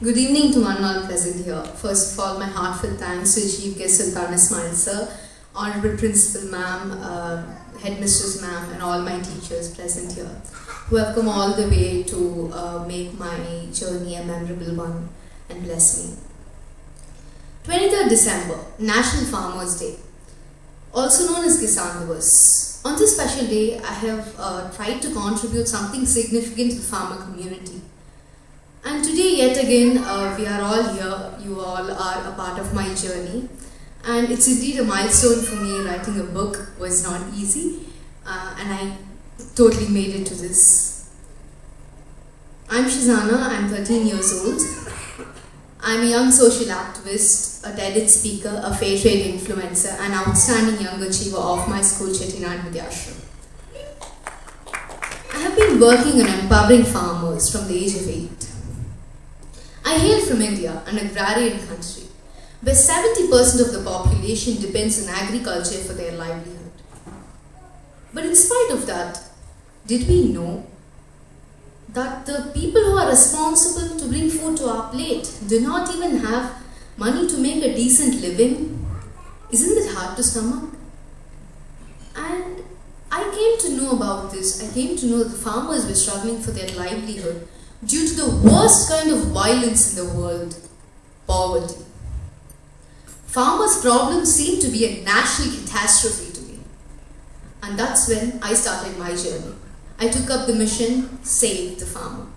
Good evening to one all present here. First of all, my heartfelt thanks to Chief Guest Tale.A sir, Honorable Principal Ma'am, Headmistress Ma'am, and all my teachers present here, who have come all the way to make my journey a memorable one and bless me. 23rd December, National Farmers Day, also known as Kisan Divas. On this special day, I have tried to contribute something significant to the farmer community. And today, yet again, we are all here. You all are a part of my journey. And it's indeed a milestone for me. Writing a book was not easy. And I totally made it to this. I'm Shazana. I'm 13 years old. I'm a young social activist, a TED speaker, a fair trade influencer, and outstanding young achiever of my school, Chet in Vidyashram. I have been working on empowering farmers from the age of 8. I hail from India, an agrarian country, where 70% of the population depends on agriculture for their livelihood. But in spite of that, did we know that the people who are responsible to bring food to our plate do not even have money to make a decent living? Isn't it hard to stomach? And I came to know about this. I came to know that farmers were struggling for their livelihood due to the worst kind of violence in the world, poverty. Farmers' problems seem to be a national catastrophe to me. And that's when I started my journey. I took up the mission, Save the Farmer.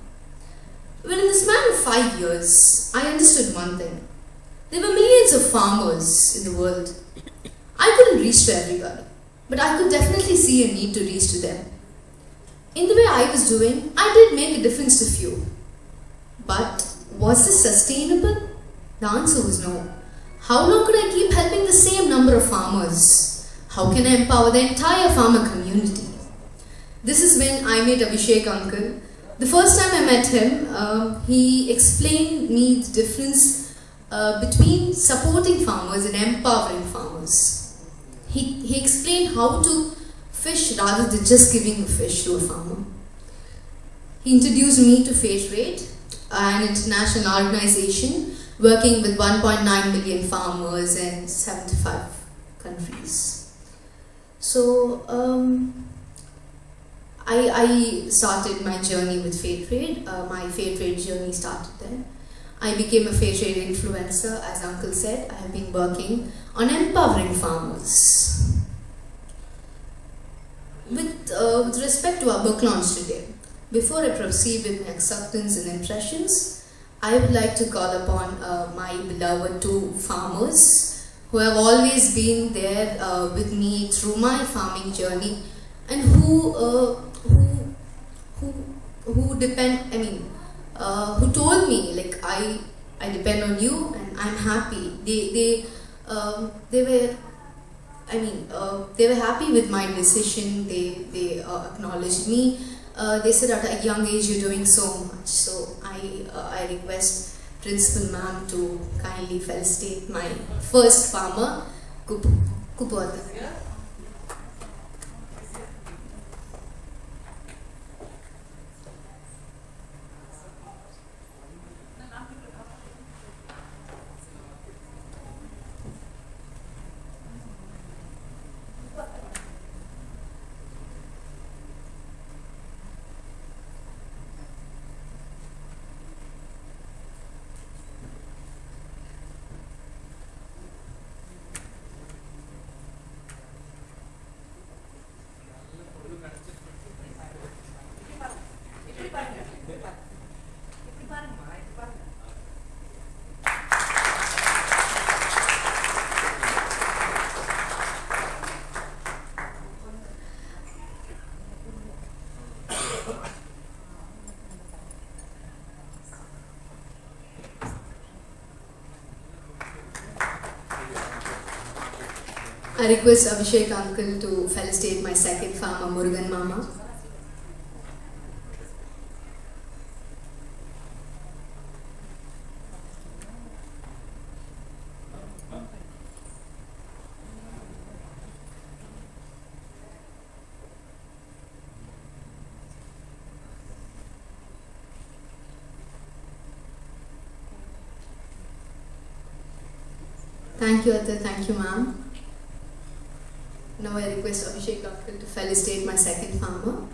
Well, in the span of 5 years, I understood one thing. There were millions of farmers in the world. I couldn't reach to everybody, but I could definitely see a need to reach to them. In the way I was doing, I did make a difference to few. But was this sustainable? The answer was no. How long could I keep helping the same number of farmers? How can I empower the entire farmer community? This is when I met Abhishek uncle. The first time I met him, he explained me the difference between supporting farmers and empowering farmers. He explained how to fish rather than just giving a fish to a farmer. He introduced me to Fair Trade, an international organization working with 1.9 million farmers in 75 countries. So I started my journey with Fair Trade. My Fair Trade journey started there. I became a Fair Trade influencer, as Uncle said. I have been working on empowering farmers. With respect to our book launch today, before I proceed with my acceptance and impressions, I would like to call upon my beloved 2 farmers who have always been there with me through my farming journey, and who depend. Who told me like I depend on you and I'm happy. They were happy with my decision. They acknowledged me. They said at a young age you're doing so much. So I request Principal Ma'am to kindly felicitate my first farmer, Kupata. I request Abhishek uncle to felicitate my second farmer, Murugan Mama. Thank you, Atta. Thank you, ma'am. Now I request Abhishek uncle to felicitate my second farmer.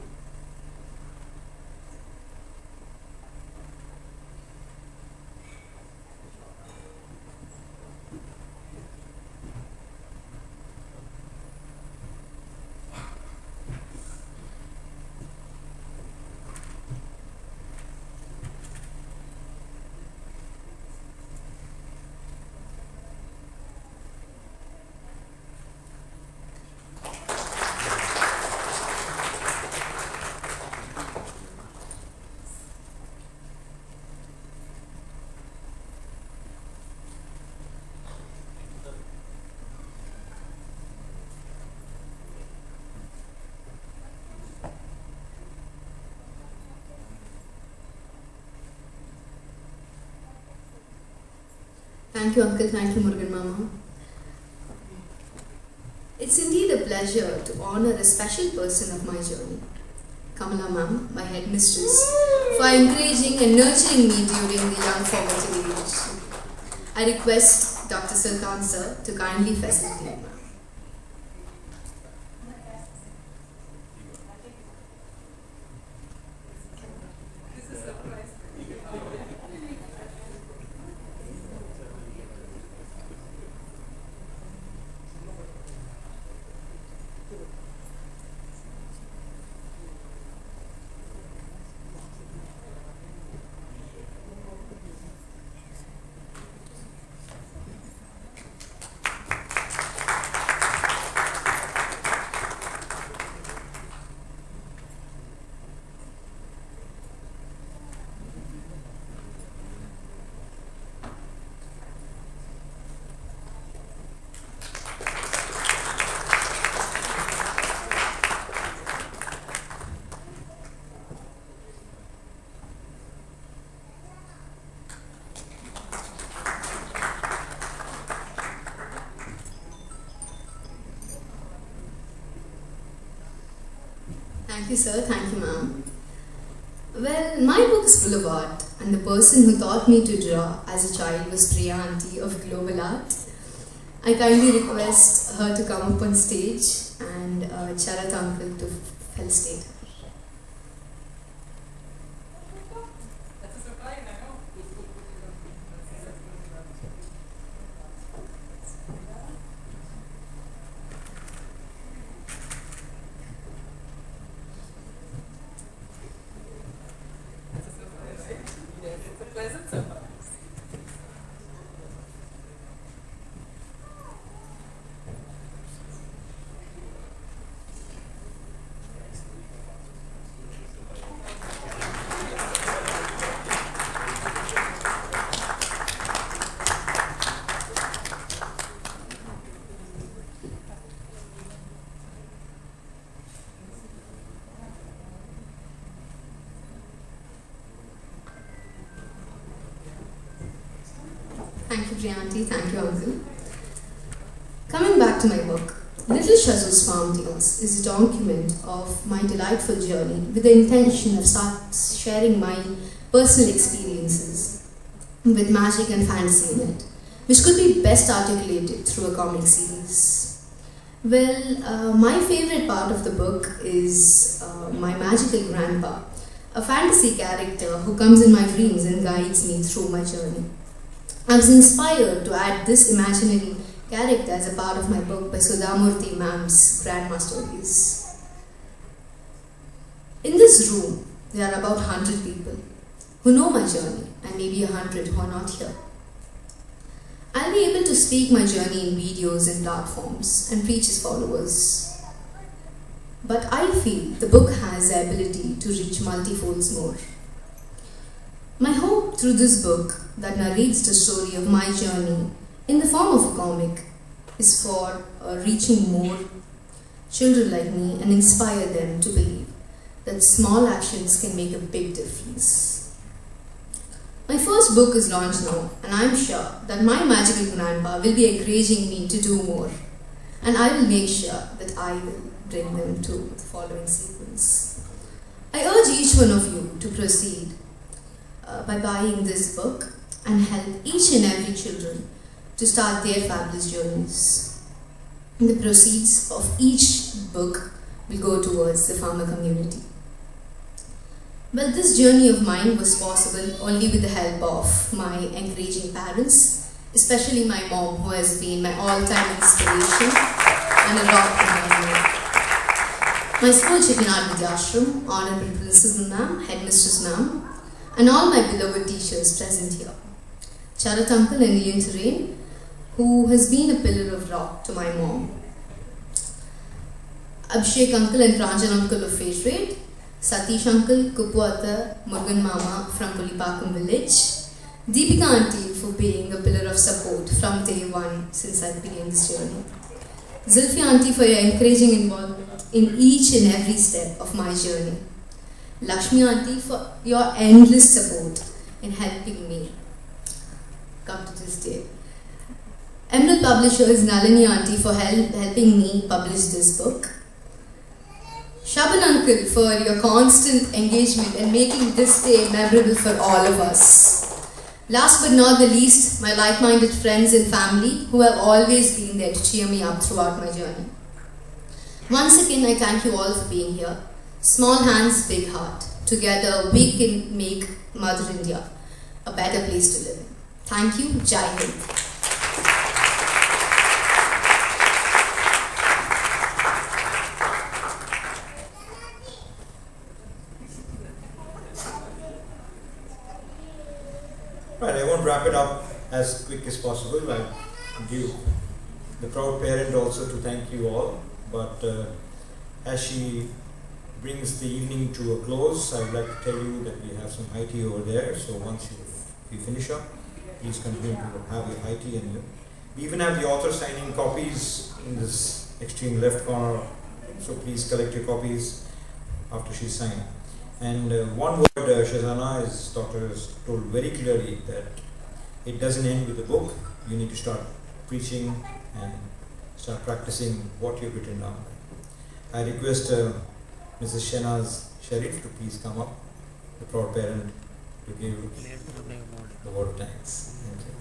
Thank you, uncle. Thank you, Murugan Mama. It's indeed a pleasure to honor a special person of my journey, Kamala ma'am, my headmistress, for encouraging and nurturing me during the young formative age. I request Dr. Sultan sir to kindly facilitate. Thank you, sir. Thank you, ma'am. Well, my book is full of art, and the person who taught me to draw as a child was Priya Aunty of Global Art. I kindly request her to come up on stage and Charat uncle to felicitate her. Thank you, Priyanti. Thank you, uncle. Coming back to my book, Little Shazu's Farm Tales is a document of my delightful journey with the intention of sharing my personal experiences with magic and fantasy in it, which could be best articulated through a comic series. Well, my favorite part of the book is my magical grandpa, a fantasy character who comes in my dreams and guides me through my journey. I was inspired to add this imaginary character as a part of my book by Sudhamurthy ma'am's Grandma Stories. In this room, there are about 100 people who know my journey and maybe 100 who are not here. I'll be able to speak my journey in videos and platforms and reach its followers. But I feel the book has the ability to reach multifolds more. My hope through this book that narrates the story of my journey in the form of a comic is for reaching more children like me and inspire them to believe that small actions can make a big difference. My first book is launched now, and I'm sure that my magical grandpa will be encouraging me to do more, and I will make sure that I will bring them to the following sequence. I urge each one of you to proceed by buying this book and help each and every children to start their fabulous journeys. The proceeds of each book will go towards the farmer community. Well, this journey of mine was possible only with the help of my encouraging parents, especially my mom, who has been my all-time inspiration and a rock in my life. My school, Chet, Vidyashram, Honorable Principal Ma'am, Headmistress Ma'am, and all my beloved teachers present here. Charat Uncle and Illustrator, who has been a pillar of rock to my mom. Abhishek Uncle and Pranjan Uncle of Faith Rate, Satish Uncle, Kupuata, Murugan Mama from Pulipakam village, Deepika Auntie for being a pillar of support from day one since I began this journey, Zulfi Auntie for your encouraging involvement in each and every step of my journey, Lakshmi Auntie for your endless support in helping me come to this day, Emerald Publishers Nalini Auntie for helping me publish this book, Shaban Uncle for your constant engagement and making this day memorable for all of us. Last but not the least, my like-minded friends and family who have always been there to cheer me up throughout my journey. Once again, I thank you all for being here. Small hands, big heart. Together, we can make Mother India a better place to live in. Thank you. Jai Hind. Right, I won't wrap it up as quick as possible. I'll give the proud parent also to thank you all. But as she brings the evening to a close, I would like to tell you that we have some high tea over there. So once you finish up, please continue to have your high tea. And we even have the author signing copies in this extreme left corner. So please collect your copies after she's signed. And one word, Shazana, Doctor has told very clearly that it doesn't end with the book. You need to start preaching and start practicing what you've written down. I request Mrs. Shenaz Sharif to please come up, the proud parent, to give the word of thanks. Thank you.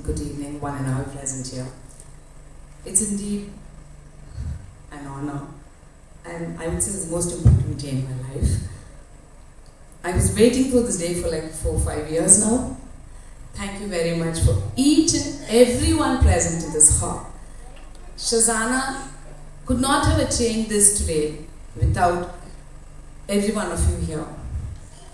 Good evening, one and all present here. It's indeed an honor, and I would say it's the most important day in my life. I was waiting for this day for like 4 or 5 years now. Thank you very much for each and everyone present in this hall. Shazana could not have achieved this today without every one of you here.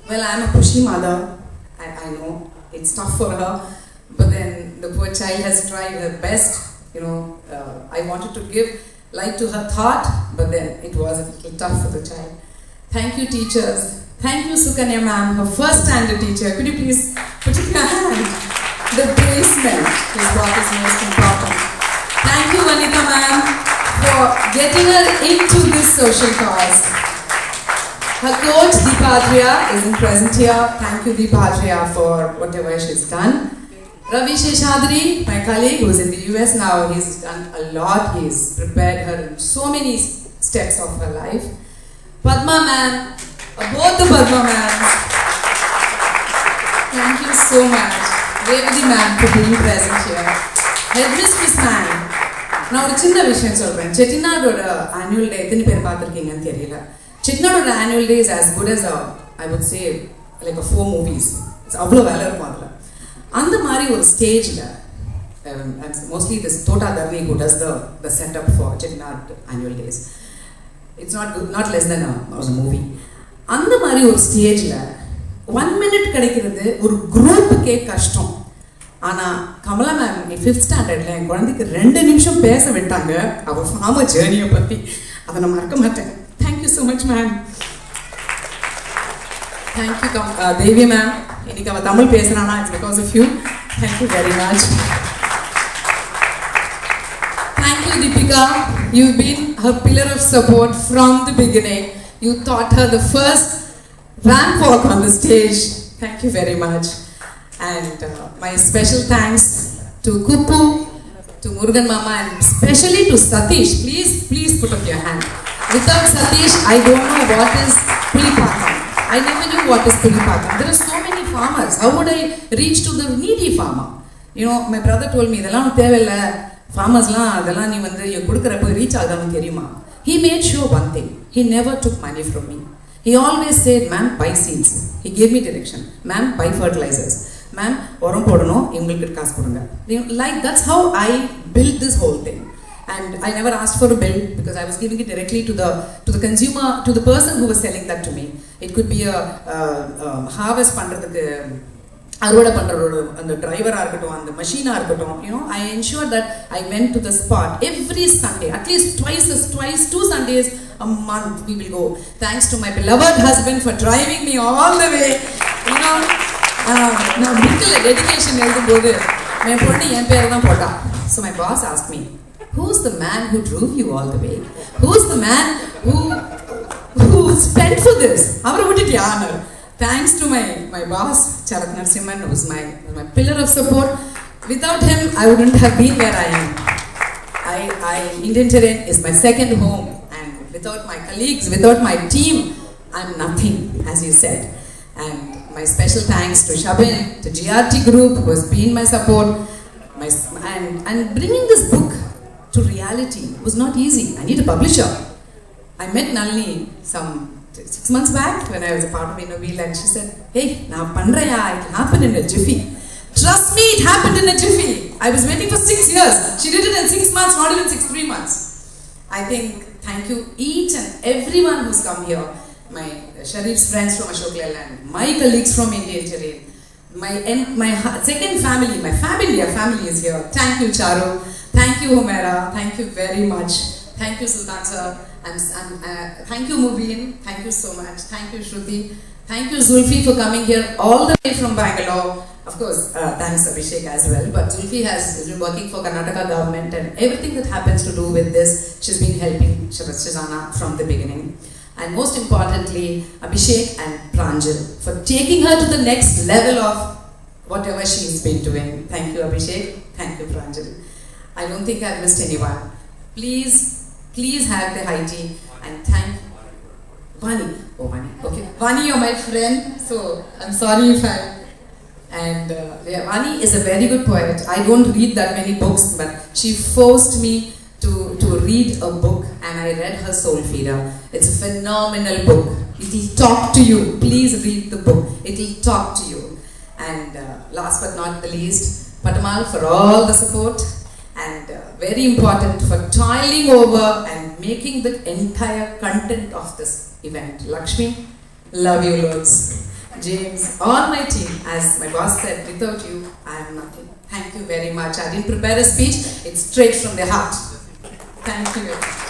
Well, I'm a pushy mother. I know it's tough for her. But then the poor child has tried her best. I wanted to give light to her thought, but then it was a little tough for the child. Thank you, teachers. Thank you, Sukanya ma'am, her first standard teacher. Could you please put in your hand? The basement is what is most important. Thank you, Vanika ma'am, for getting her into this social cause. Her coach, Deepadria, isn't present here. Thank you, Deepadria, for whatever she's done. Ravi Sheshadri, my colleague who's in the US now, he's done a lot. He's prepared her in so many steps of her life. Padma ma'am, both the Padma ma'ams. Thank you so much. Revati ma'am for being present here. Headmistress ma'am. Now, ஒரு சின்ன விஷயம் சொல்றேன். Chettinadோட annual day எத்தனை பேர் பார்த்திருக்கீங்கன்னு தெரியல. Chettinadோட annual day is as good as I would say like a 4 movies. It's அவ்வளவு வேலை இருக்கும் அதுல. அந்த மாதிரி ஒரு ஸ்டேஜில் mostly this Tota Dharni who does the setup for Chettinad annual days. It's not less than a movie. அந்த மாதிரி ஒரு ஸ்டேஜில் 1 minute கிடைக்கிறது ஒரு குரூப்புக்கே கஷ்டம். ஆனால் கமலா மேம் 5th standardல என் குழந்தைக்கு 2 நிமிஷம் பேச விட்டாங்க அவள் ஃபார்மர் ஜேர்னியை பற்றி. அதை நான் மறக்க மாட்டேன். Thank you so much ma'am. Thank you Devi ma'am. இன்னைக்கு அவள் தமிழ் பேசுகிறானா, it's because of you. Thank you very much. Thank you, Deepika. You've been her pillar of support from the beginning. You taught her the first ramp walk on the stage. Thank you very much. And my special thanks to Kuppu, to Murugan Mama, and especially to Satish. Please put up your hand. Without Satish, I don't know what is Pulipakam. I never knew what is Pulipakam. There are so many farmers. How would I reach to the needy farmer? You know, my brother told me, இதெல்லாம் தேவையில்லை, farmersலாம் அதெல்லாம் நீ வந்து கொடுக்குறப்போ reach ஆகுதான்னு தெரியுமா? He made sure one thing. He never took money from me. He always said, ma'am, buy seeds. He gave me direction. Ma'am, buy fertilizers. Ma'am, உரம் போடணும், இவங்களுக்கு காசு கொடுங்க. Like, that's how I built this whole thing. And I never asked for a bill because I was giving it directly to the consumer, to the person who was selling that to me. It could be a harvest பண்றதுக்கு அறுவடை பண்றவரோட அந்த டிரைவரா இருக்கட்டும், அந்த மெஷினா இருக்கட்டும், you know, I ensured that I went to the spot every Sunday, at least twice 2 Sundays a month we will go. Thanks to my beloved husband for driving me all the way. You know, நான் புக்கில் dedication எழுதும்போது என் பொண்ணு என் பேரை தான் போட்டா. So my boss asked me, who's the man who drove you all the way? Who's the man who spent for this? அவரை விட்டுட்டு யாரு? Thanks to my boss, Charat Narasimhan, who was my pillar of support. Without him, I wouldn't have been where I am. Indian Terrain is my second home, and without my colleagues, without my team, I'm nothing, as you said. And my special thanks to Shabin, to GRT Group, who has been my support. And bringing this book to reality was not easy. I need a publisher. I met Nalini some 6 months back when I was a part of Innovil, and she said, hey, na pandraya, it happened in a jiffy. Trust me, it happened in a jiffy. I was waiting for 6 years. She did it in 6 months, not even 3 months. I think, thank you each and everyone who's come here. My Sharif's friends from Ashok Leland, my colleagues from Indian Terrain, my second family, my family is here. Thank you, Charu. Thank you, Humera. Thank you very much. Thank you, Sultan sir. And thank you, Mubin. Thank you so much. Thank you, Shruti. Thank you, Zulfi, for coming here all the way from Bangalore. Of course, thanks Abhishek as well. But Zulfi has been working for Karnataka government, and everything that happens to do with this, she's been helping Shazana from the beginning. And most importantly, Abhishek and Pranjal for taking her to the next level of whatever she's been doing. Thank you, Abhishek. Thank you, Pranjal. I don't think I've missed anyone. Please have the high tea and thank Vani. Oh, Vani. Okay. Vani, you're my friend, so I'm sorry if I... And Vani is a very good poet. I don't read that many books, but she forced me to read a book, and I read her Soul Feeder. It's a phenomenal book. It will talk to you. Please read the book. It will talk to you. And last but not the least, Patamal for all the support. And very important for toiling over and making the entire content of this event. Lakshmi, love you loads. James, all my team, as my boss said, without you, I am nothing. Thank you very much. I didn't prepare a speech, it's straight from the heart. Thank you.